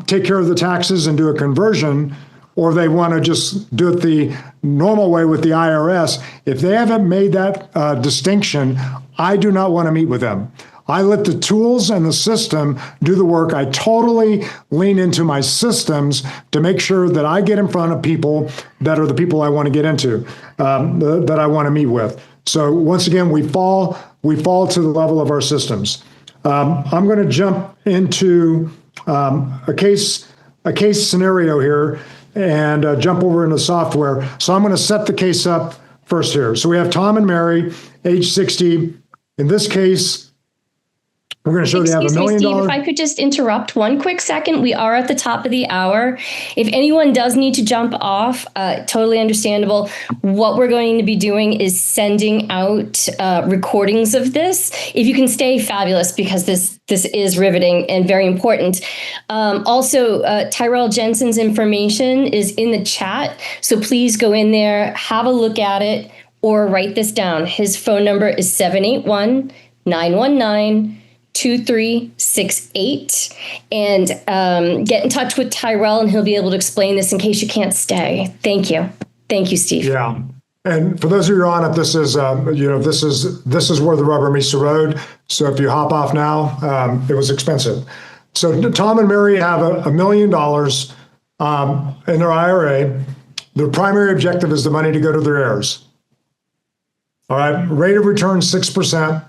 take care of the taxes and do a conversion, or they want to just do it the normal way with the IRS, if they haven't made that distinction, I do not want to meet with them. I let the tools and the system do the work. I totally lean into my systems to make sure that I get in front of people that are the people I want to get into, that I want to meet with. So once again, we fall to the level of our systems. I'm going to jump into a case scenario here and jump over into software. So I'm going to set the case up first here. So we have Tom and Mary, age 60. In this case, we're going to show they have $1 million. Steve, if I could just interrupt 1 quick second. We are at the top of the hour. If anyone does need to jump off, totally understandable. What we're going to be doing is sending out recordings of this. If you can stay, fabulous, because this is riveting and very important. Also, Tyrell Jensen's information is in the chat. So please go in there, have a look at it, or write this down. His phone number is 781-919-2368, and get in touch with Tyrell and he'll be able to explain this in case you can't stay. Thank you, Steve. Yeah, and for those of you who are on it, this is this is where the rubber meets the road. So if you hop off now, it was expensive. So Tom and Mary have $1 million in their IRA. Their primary objective is the money to go to their heirs. All right, rate of return 6%.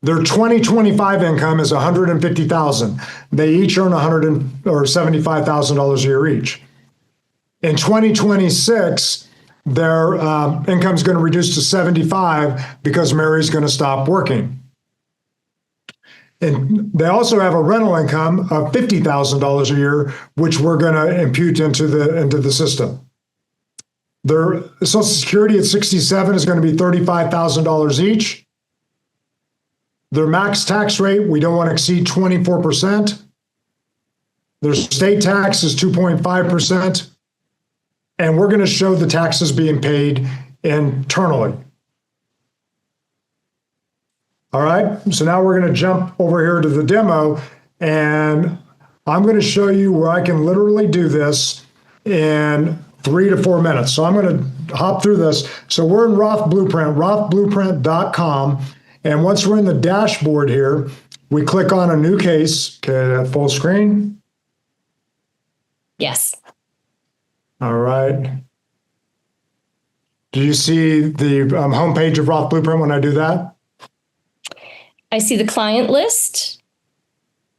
Their 2025 income is $150,000. They each earn $75,000 a year each. In 2026, their income is going to reduce to 75 because Mary's going to stop working. And they also have a rental income of $50,000 a year, which we're going to impute into the system. Their Social Security at 67 is going to be $35,000 each. Their max tax rate, we don't want to exceed 24%. Their state tax is 2.5%. And we're going to show the taxes being paid internally. All right, so now we're going to jump over here to the demo, and I'm going to show you where I can literally do this in 3 to 4 minutes. So I'm going to hop through this. So we're in Roth Blueprint, rothblueprint.com. And once we're in the dashboard here, we click on a new case. Okay, full screen. Yes. All right. Do you see the homepage of Roth Blueprint when I do that? I see the client list.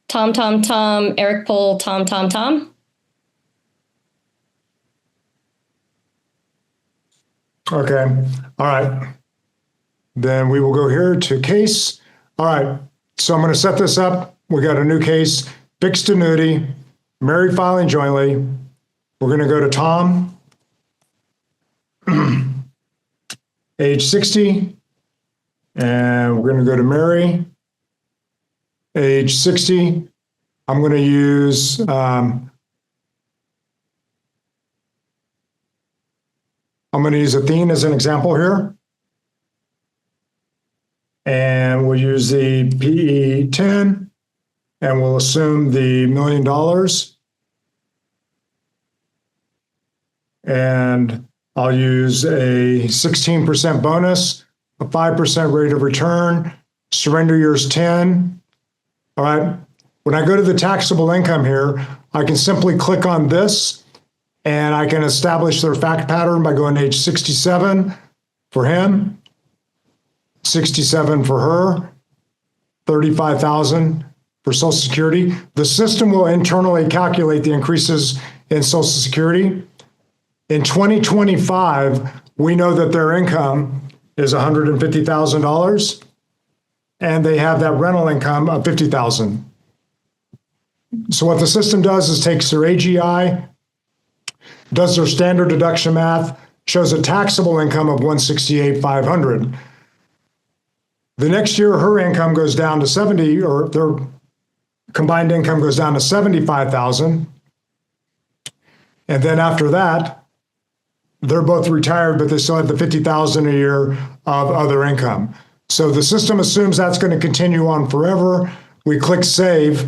Tom, Eric Pohl, Tom. Okay. All right. Then we will go here to case. All right. So I'm going to set this up. We got a new case, fixed annuity, married filing jointly. We're going to go to Tom, age 60. And we're going to go to Mary, age 60. I'm going to use Athene as an example here. And we'll use the PE 10, and we'll assume the $1 million. And I'll use a 16% bonus, a 5% rate of return, surrender years 10. All right. When I go to the taxable income here, I can simply click on this and I can establish their fact pattern by going to age 67 for him, 67 for her, 35,000 for Social Security. The system will internally calculate the increases in Social Security. In 2025, we know that their income is $150,000. and they have that rental income of $50,000. So what the system does is takes their AGI, does their standard deduction math, shows a taxable income of $168,500. The next year, her income goes down to 70, or their combined income goes down to 75,000. And then after that, they're both retired, but they still have the 50,000 a year of other income. So the system assumes that's going to continue on forever. We click save,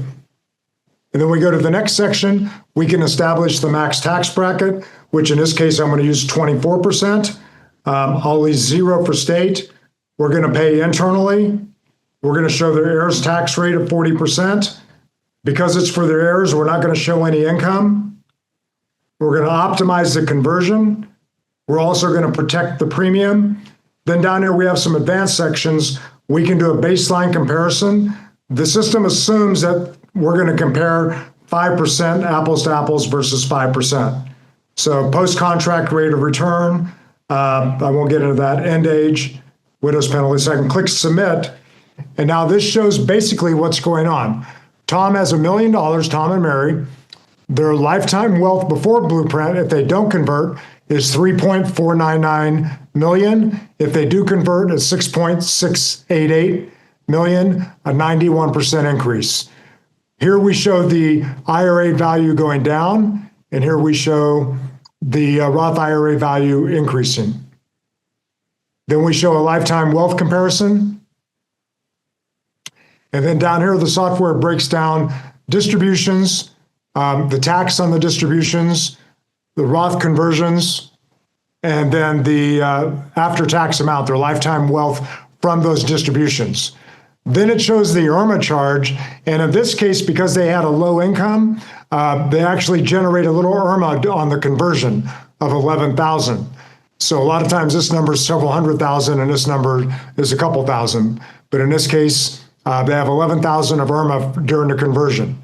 and then we go to the next section. We can establish the max tax bracket, which in this case, I'm going to use 24%. I'll leave 0 for state. We're going to pay internally. We're going to show their heirs tax rate of 40%. Because it's for their heirs, we're not going to show any income. We're going to optimize the conversion. We're also going to protect the premium. Then down here, we have some advanced sections. We can do a baseline comparison. The system assumes that we're going to compare 5% apples to apples versus 5%. So post-contract rate of return, I won't get into that, end age, widow's penalty. So I can click submit. And now this shows basically what's going on. Tom has $1 million, Tom and Mary. Their lifetime wealth before Blueprint, if they don't convert, is $3.499 million. If they do convert, it's $6.688 million, a 91% increase. Here we show the IRA value going down, and here we show the Roth IRA value increasing. Then we show a lifetime wealth comparison. And then down here, the software breaks down distributions, the tax on the distributions, the Roth conversions, and then the after-tax amount, their lifetime wealth from those distributions. Then it shows the IRMA charge, and in this case, because they had a low income, they actually generate a little IRMA on the conversion of 11,000. So a lot of times this number is several hundred thousand, and this number is a couple thousand. But in this case, they have 11,000 of IRMA during the conversion.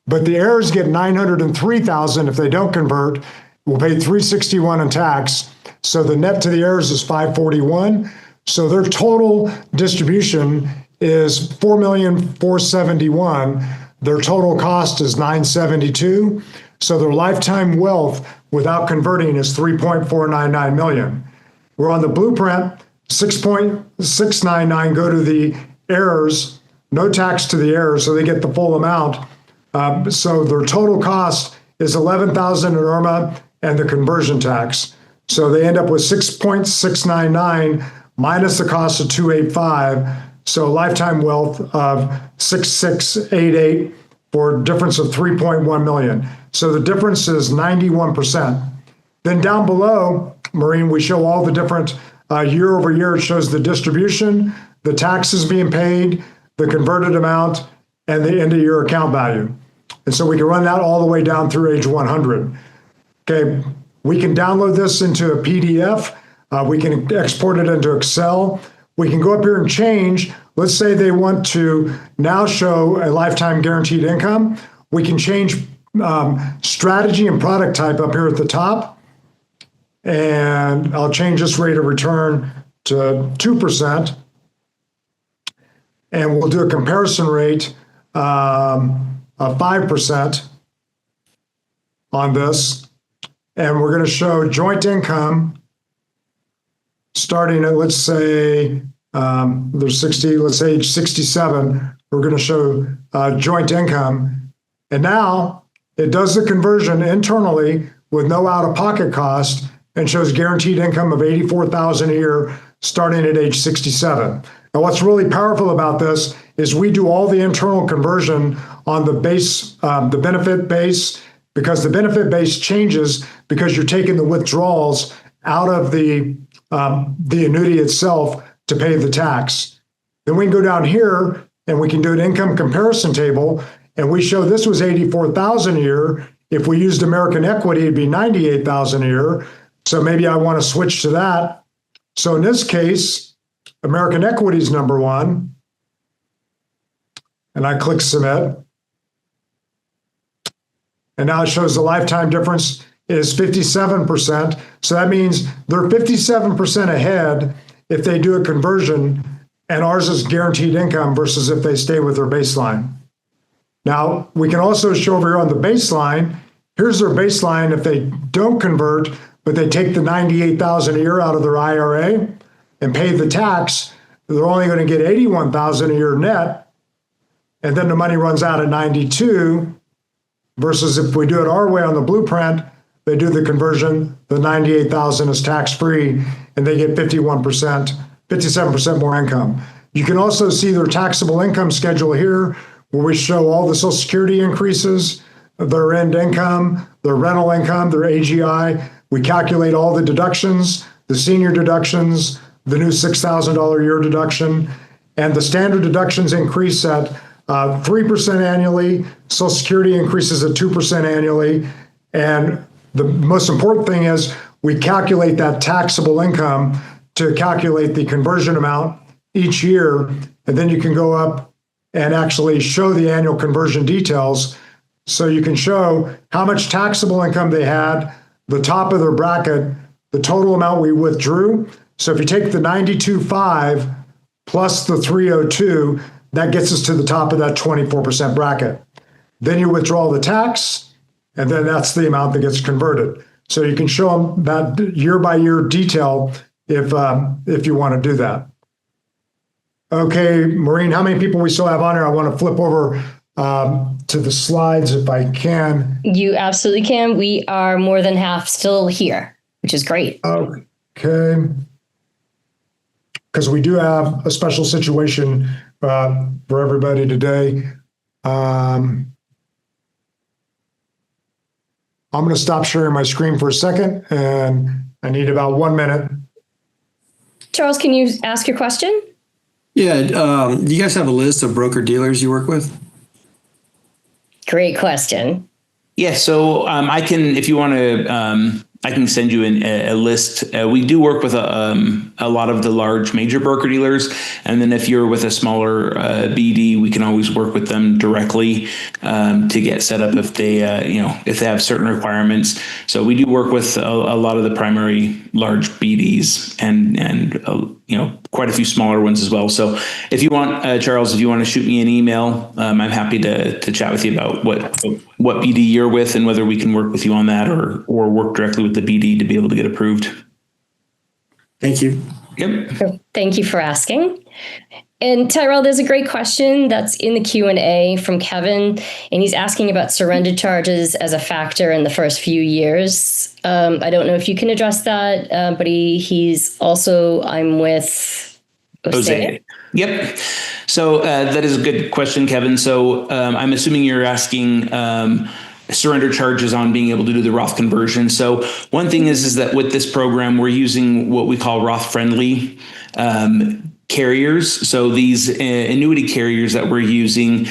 But the heirs get 903,000 if they don't convert. We'll pay 361 in tax. So the net to the heirs is 541. So their total distribution is 4,471,000. Their total cost is 972. So their lifetime wealth without converting is 3.499 million. We're on the Blueprint, 6.699 go to the heirs, no tax to the heirs, so they get the full amount. So their total cost is 11,000 in IRMA and the conversion tax. So they end up with 6.699 minus the cost of 285. So lifetime wealth of 6688 for a difference of 3.1 million. So the difference is 91%. Then down below, Maureen, we show all the different year over year. It shows the distribution, the taxes being paid, the converted amount, and the end of year account value. And so we can run that all the way down through age 100. Okay, we can download this into a PDF. We can export it into Excel. We can go up here and change. Let's say they want to now show a lifetime guaranteed income. We can change strategy and product type up here at the top. And I'll change this rate of return to 2%. And we'll do a comparison rate of 5% on this. And we're going to show joint income starting at, let's say, there's 60, let's say age 67, we're going to show joint income. And now it does the conversion internally with no out-of-pocket cost and shows guaranteed income of 84,000 a year starting at age 67. Now, what's really powerful about this is we do all the internal conversion on the base, the benefit base, because the benefit base changes because you're taking the withdrawals out of the annuity itself to pay the tax. Then we can go down here and we can do an income comparison table, and we show this was 84,000 a year. If we used American Equity, it'd be 98,000 a year. So maybe I want to switch to that. So in this case, American Equity is number one, and I click submit. And now it shows the lifetime difference is 57%. So that means they're 57% ahead if they do a conversion and ours is guaranteed income versus if they stay with their baseline. Now, we can also show over here on the baseline, here's their baseline if they don't convert, but they take the $98,000 a year out of their IRA and pay the tax, they're only going to get $81,000 a year net, and then the money runs out at 92, versus if we do it our way on the blueprint, they do the conversion, the 98,000 is tax-free, and they get 57% more income. You can also see their taxable income schedule here, where we show all the Social Security increases, their end income, their rental income, their AGI. We calculate all the deductions, the senior deductions, the new $6,000 a year deduction, and the standard deductions increase at 3% annually. Social Security increases at 2% annually. And the most important thing is we calculate that taxable income to calculate the conversion amount each year. And then you can go up and actually show the annual conversion details. So you can show how much taxable income they had, the top of their bracket, the total amount we withdrew. So if you take the 92.5 plus the 302, that gets us to the top of that 24% bracket. Then you withdraw the tax, and then that's the amount that gets converted. So you can show them that year by year detail if you want to do that. Okay, Maureen, how many people we still have on here? I want to flip over to the slides if I can. You absolutely can. We are more than half still here, which is great. Okay. Because we do have a special situation for everybody today. I'm going to stop sharing my screen for a second, and I need about 1 minute. Charles, can you ask your question? Yeah. Do you guys have a list of broker dealers you work with? Great question. Yeah, so I can, if you want to, I can send you a list. We do work with a lot of the large major broker dealers, and then if you're with a smaller BD, we can always work with them directly to get set up if they, if they have certain requirements. So we do work with a lot of the primary large BDs and quite a few smaller ones as well. So if you want, Charles, if you want to shoot me an email, I'm happy to chat with you about what BD you're with and whether we can work with you on that or work directly with the BD to be able to get approved. Thank you. Yep. Thank you for asking. And Tyrell, there's a great question that's in the Q&A from Kevin, and he's asking about surrender charges as a factor in the first few years. I don't know if you can address that, but he's also, I'm with Jose. Yep. So that is a good question, Kevin. So I'm assuming you're asking surrender charges on being able to do the Roth conversion. So one thing is that with this program, we're using what we call Roth-friendly carriers. So these annuity carriers that we're using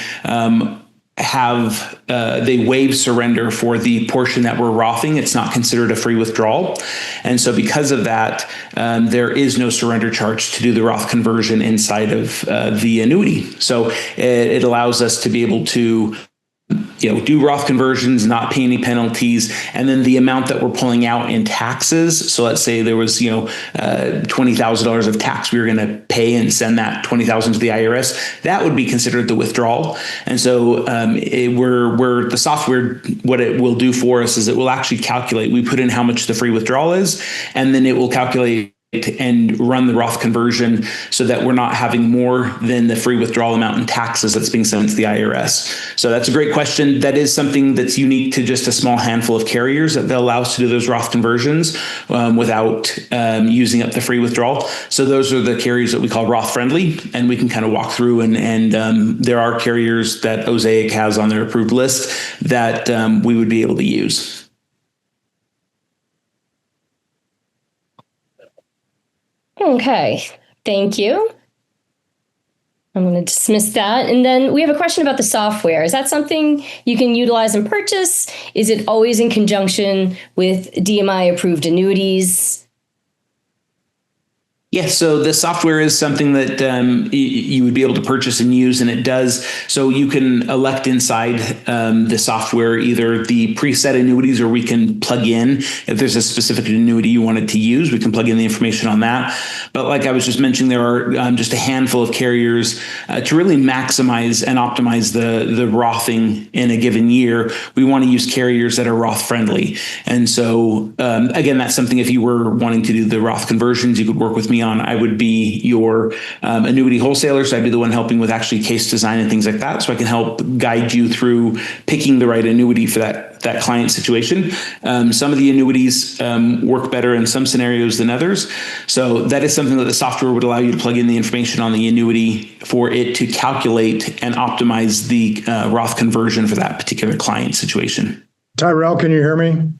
they waive surrender for the portion that we're Rothing. It's not considered a free withdrawal. And so because of that, there is no surrender charge to do the Roth conversion inside of the annuity. So it allows us to be able to do Roth conversions, not pay any penalties, and then the amount that we're pulling out in taxes. So let's say there was, $20,000 of tax we were going to pay and send that $20,000 to the IRS. That would be considered the withdrawal. And so we're the software. What it will do for us is it will actually calculate. We put in how much the free withdrawal is, and then it will calculate and run the Roth conversion so that we're not having more than the free withdrawal amount in taxes that's being sent to the IRS. So that's a great question. That is something that's unique to just a small handful of carriers that they'll allow us to do those Roth conversions without using up the free withdrawal. So those are the carriers that we call Roth friendly, and we can kind of walk through and there are carriers that Osaic has on their approved list that we would be able to use. Okay, thank you. I'm going to dismiss that. And then we have a question about the software. Is that something you can utilize and purchase? Is it always in conjunction with DMI approved annuities? Yes, so the software is something that you would be able to purchase and use, and it does. So you can elect inside the software either the preset annuities, or we can plug in, if there's a specific annuity you wanted to use, we can plug in the information on that. But like I was just mentioning, there are just a handful of carriers to really maximize and optimize the Rothing in a given year. We want to use carriers that are Roth friendly. And so again, that's something, if you were wanting to do the Roth conversions, you could work with me on. I would be your annuity wholesaler, so I'd be the one helping with actually case design and things like that, so I can help guide you through picking the right annuity for that client situation. Some of the annuities work better in some scenarios than others, so that is something that the software would allow you to plug in the information on the annuity for it to calculate and optimize the Roth conversion for that particular client situation. Tyrell, can you hear me?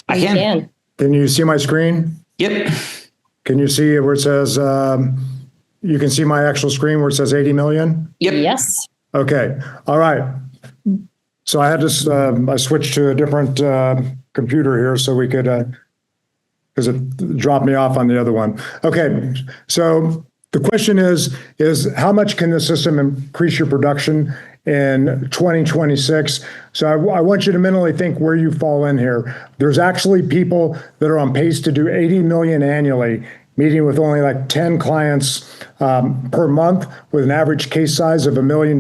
I can. Can you see my screen? Yep. Can you see where it says, you can see my actual screen where it says 80 million? Yep. Yes. Okay. All right. So I had to, I switched to a different computer here so we could, because it dropped me off on the other one. Okay. So the question is how much can the system increase your production in 2026? So I want you to mentally think where you fall in here. There's actually people that are on pace to do 80 million annually, meeting with only like 10 clients per month with an average case size of $1 million,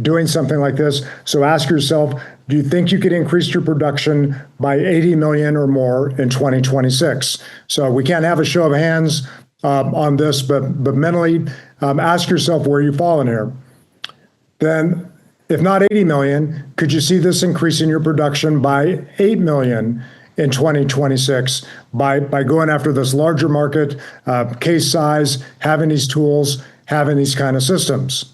doing something like this. So ask yourself, do you think you could increase your production by 80 million or more in 2026? So we can't have a show of hands on this, but mentally ask yourself where you fall in here. Then, if not 80 million, could you see this increasing your production by 8 million in 2026 by going after this larger market, case size, having these tools, having these kind of systems?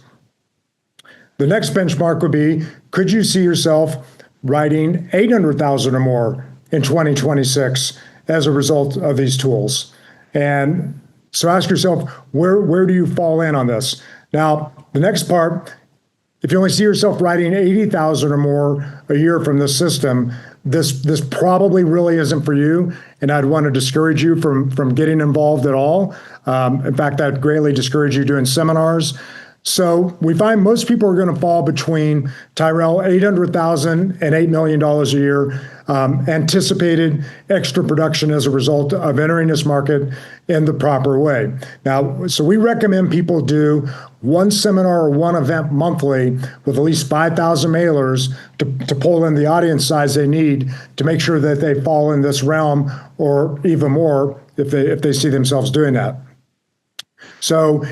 The next benchmark would be, could you see yourself writing 800,000 or more in 2026 as a result of these tools? And so ask yourself, where do you fall in on this? Now, the next part, if you only see yourself writing 80,000 or more a year from this system, this probably really isn't for you, and I'd want to discourage you from getting involved at all. In fact, I'd greatly discourage you doing seminars. So we find most people are going to fall between, Tyrell, 800,000 and $8 million a year, anticipated extra production as a result of entering this market in the proper way. Now, so we recommend people do one seminar or one event monthly with at least 5,000 mailers to pull in the audience size they need to make sure that they fall in this realm, or even more if they see themselves doing that. So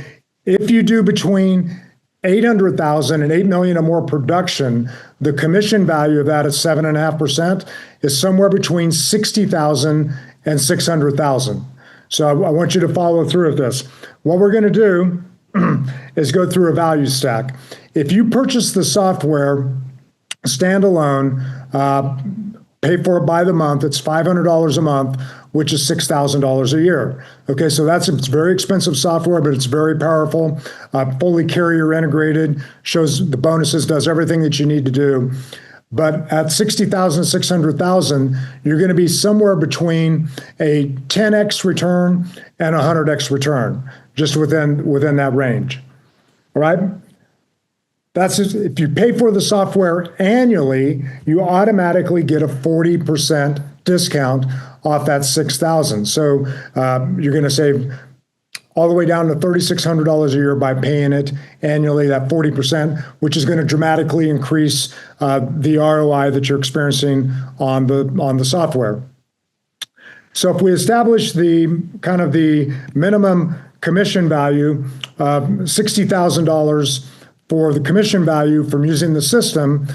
if you do between 800,000 and 8 million or more production, the commission value of that at 7.5% is somewhere between 60,000 and 600,000. So I want you to follow through with this. What we're going to do is go through a value stack. If you purchase the software standalone, pay for it by the month, it's $500 a month, which is $6,000 a year. Okay, so it's very expensive software, but it's very powerful, fully carrier integrated, shows the bonuses, does everything that you need to do. But at 60,000, 600,000, you're going to be somewhere between a 10x return and a 100x return, just within that range. All right? That's just, if you pay for the software annually, you automatically get a 40% discount off that 6,000. So you're going to save all the way down to $3,600 a year by paying it annually, that 40%, which is going to dramatically increase the ROI that you're experiencing on the software. So if we establish the kind of the minimum commission value of $60,000 for the commission value from using the system,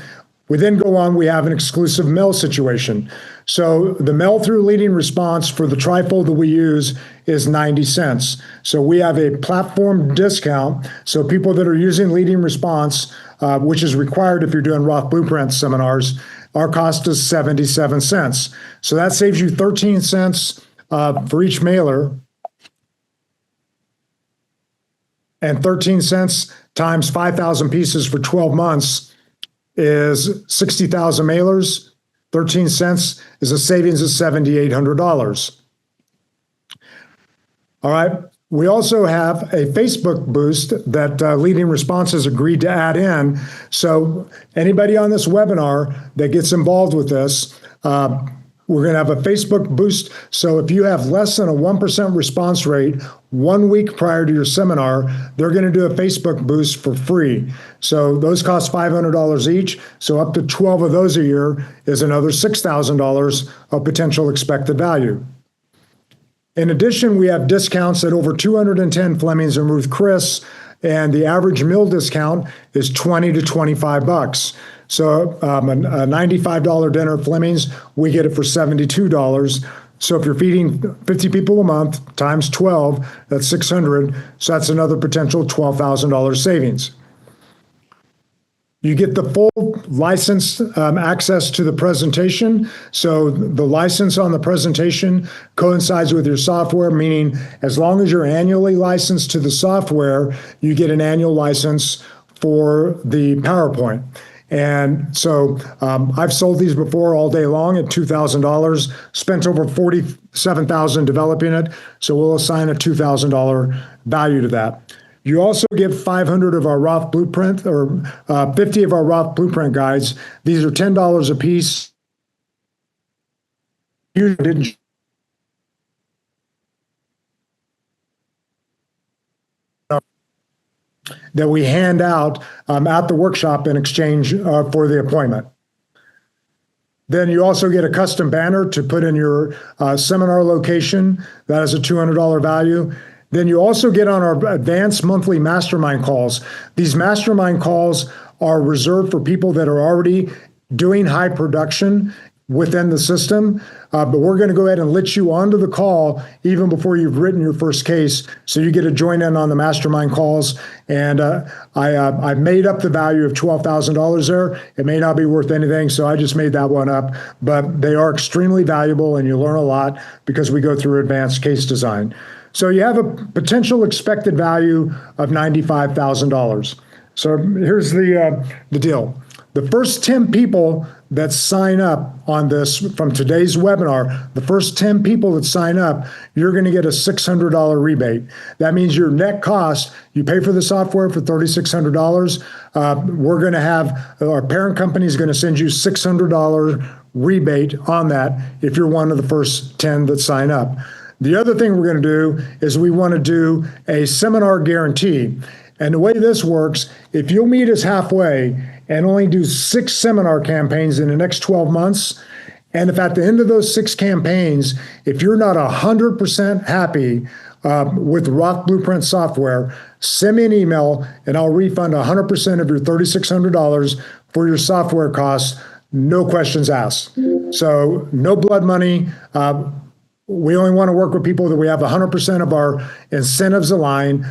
we then go on, we have an exclusive mail situation. So the mail through leading response for the trifold that we use is 90 cents. So we have a platform discount. So people that are using leading response, which is required if you're doing Roth Blueprint seminars, our cost is 77 cents. So that saves you 13 cents for each mailer. And 13 cents times 5,000 pieces for 12 months is 60,000 mailers. 13 cents is a savings of $7,800. All right. We also have a Facebook boost that Leading Response has agreed to add in. So anybody on this webinar that gets involved with this, we're going to have a Facebook boost. So if you have less than a 1% response rate 1 week prior to your seminar, they're going to do a Facebook boost for free. So those cost $500 each. So up to 12 of those a year is another $6,000 of potential expected value. In addition, we have discounts at over 210 Flemings and Ruth Chris, and the average meal discount is $20 to $25. So a $95 dinner at Fleming's, we get it for $72. So if you're feeding 50 people a month times 12, that's 600. So that's another potential $12,000 savings. You get the full license access to the presentation. So the license on the presentation coincides with your software, meaning as long as you're annually licensed to the software, you get an annual license for the PowerPoint. And so I've sold these before all day long at $2,000, spent over $47,000 developing it. So we'll assign a $2,000 value to that. You also get 500 of our Roth Blueprint or 50 of our Roth Blueprint guides. These are $10 a piece. That we hand out at the workshop in exchange for the appointment. Then you also get a custom banner to put in your seminar location. That is a $200 value. Then you also get on our advanced monthly mastermind calls. These mastermind calls are reserved for people that are already doing high production within the system, but we're going to go ahead and let you onto the call even before you've written your first case, so you get to join in on the mastermind calls. And I made up the value of $12,000 there. It may not be worth anything, so I just made that one up, but they are extremely valuable, and you learn a lot because we go through advanced case design. So you have a potential expected value of $95,000. So here's the deal. The first 10 people that sign up on this from today's webinar, the first 10 people that sign up, you're going to get a $600 rebate. That means your net cost, you pay for the software for $3,600. We're going to have, our parent company is going to send you $600 rebate on that if you're one of the first 10 that sign up. The other thing we're going to do is we want to do a seminar guarantee. And the way this works, if you'll meet us halfway and only do 6 seminar campaigns in the next 12 months, and if at the end of those 6 campaigns, if you're not 100% happy with Roth Blueprint software, send me an email and I'll refund 100% of your $3,600 for your software costs, no questions asked. So no blood money. We only want to work with people that we have 100% of our incentives aligned.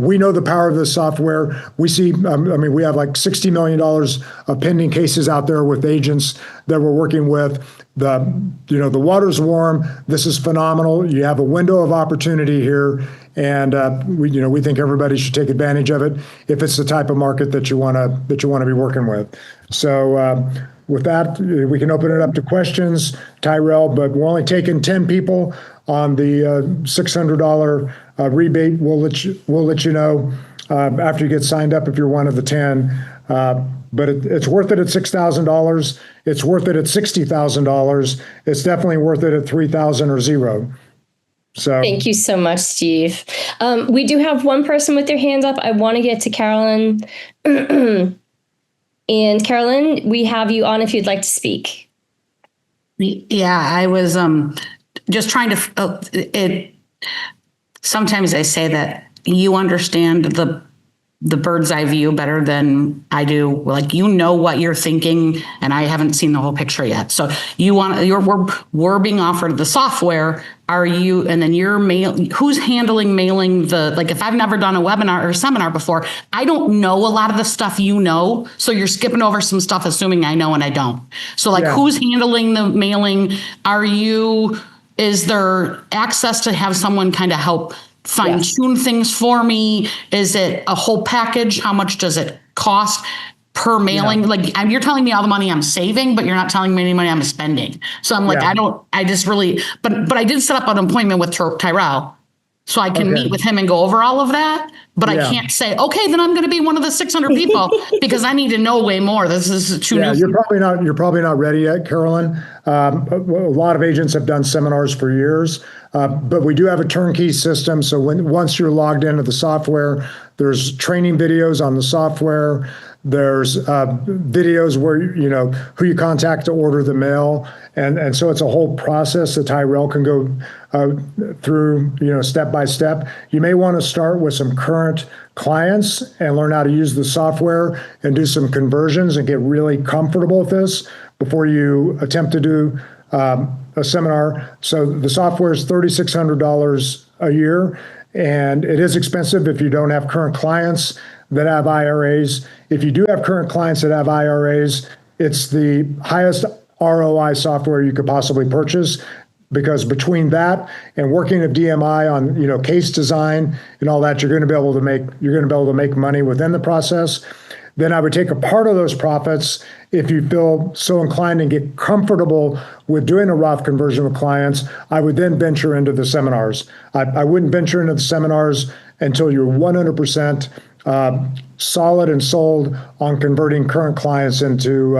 We know the power of this software. We see, we have like $60 million of pending cases out there with agents that we're working with. The water's warm. This is phenomenal. You have a window of opportunity here, and we think everybody should take advantage of it if it's the type of market that you want to be working with. So. With that, we can open it up to questions, Tyrell, but we're only taking 10 people on the $600 rebate. We'll let you know after you get signed up if you're one of the 10. But it's worth it at $6,000. It's worth it at $60,000. It's definitely worth it at $3,000 or zero. So thank you so much, Steve. We do have one person with their hands up. I want to get to Carolyn. And Carolyn, we have you on if you'd like to speak. Yeah, I was just trying to. Sometimes I say that you understand the bird's eye view better than I do. Like, what you're thinking, and I haven't seen the whole picture yet. So we're being offered the software. Are you, and then who's handling mailing if I've never done a webinar or seminar before, I don't know a lot of the stuff so you're skipping over some stuff, assuming I know and I don't. So Who's handling the mailing? Is there access to have someone kind of help fine tune things for me? Is it a whole package? How much does it cost per mailing? Yeah. You're telling me all the money I'm saving, but you're not telling me any money I'm spending. So I'm but I did set up an appointment with Tyrell So I can Okay. meet with him and go over all of that, but I can't say, okay, then I'm going to be one of the 600 people because I need to know way more. This is too new. You're probably not ready yet, Carolyn. A lot of agents have done seminars for years, but we do have a turnkey system. So once you're logged into the software, there's training videos on the software. There's videos where, who you contact to order the mail. And so it's a whole process that Tyrell can go through, step by step. You may want to start with some current clients and learn how to use the software and do some conversions and get really comfortable with this before you attempt to do a seminar. So the software is $3,600 a year, and it is expensive if you don't have current clients that have IRAs. If you do have current clients that have IRAs, it's the highest ROI software you could possibly purchase, because between that and working at DMI on case design and all that, you're going to be able to make money within the process. Then I would take a part of those profits, if you feel so inclined and get comfortable with doing a Roth conversion with clients. I would then venture into the seminars. I wouldn't venture into the seminars until you're 100% solid and sold on converting current clients into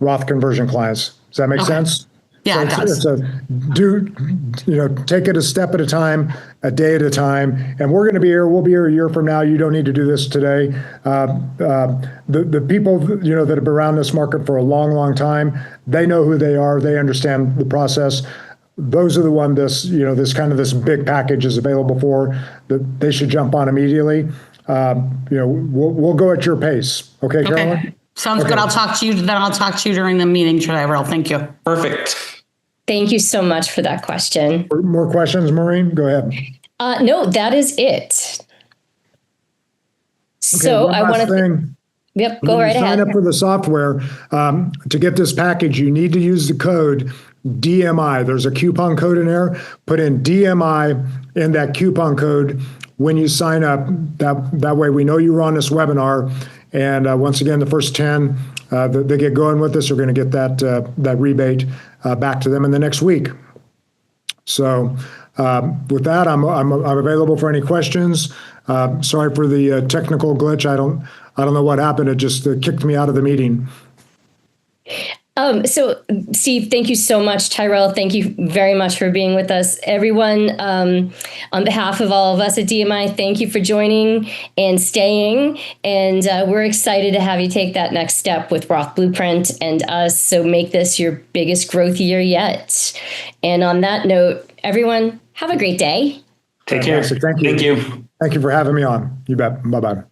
Roth conversion clients. Does that make sense? Yeah, so it does. Take it a step at a time, a day at a time. And we'll be here a year from now. You don't need to do this today. The people, that have been around this market for a long, long time, they know who they are. They understand the process. Those are the one this big package is available for, that they should jump on immediately. We'll go at your pace. Okay, Carolyn? Okay. Sounds good. I'll talk to you during the meeting, Tyrell. Thank you. Perfect. Thank you so much for that question. More questions, Maureen? Go ahead. No, that is it. So I want to. Yep, go right ahead. Sign up for the software. To get this package, you need to use the code DMI. There's a coupon code in there. Put in DMI in that coupon code when you sign up. That way we know you were on this webinar. And once again, the first 10 that they get going with this are going to get that rebate back to them in the next week. So with that, I'm available for any questions. Sorry for the technical glitch. I don't know what happened. It just kicked me out of the meeting. So Steve, thank you so much. Tyrell, thank you very much for being with us. Everyone, on behalf of all of us at DMI, thank you for joining and staying. And we're excited to have you take that next step with Roth Blueprint and us. So make this your biggest growth year yet. And on that note, everyone, have a great day. Take care. Thank you. Thank you for having me on. You bet. Bye-bye.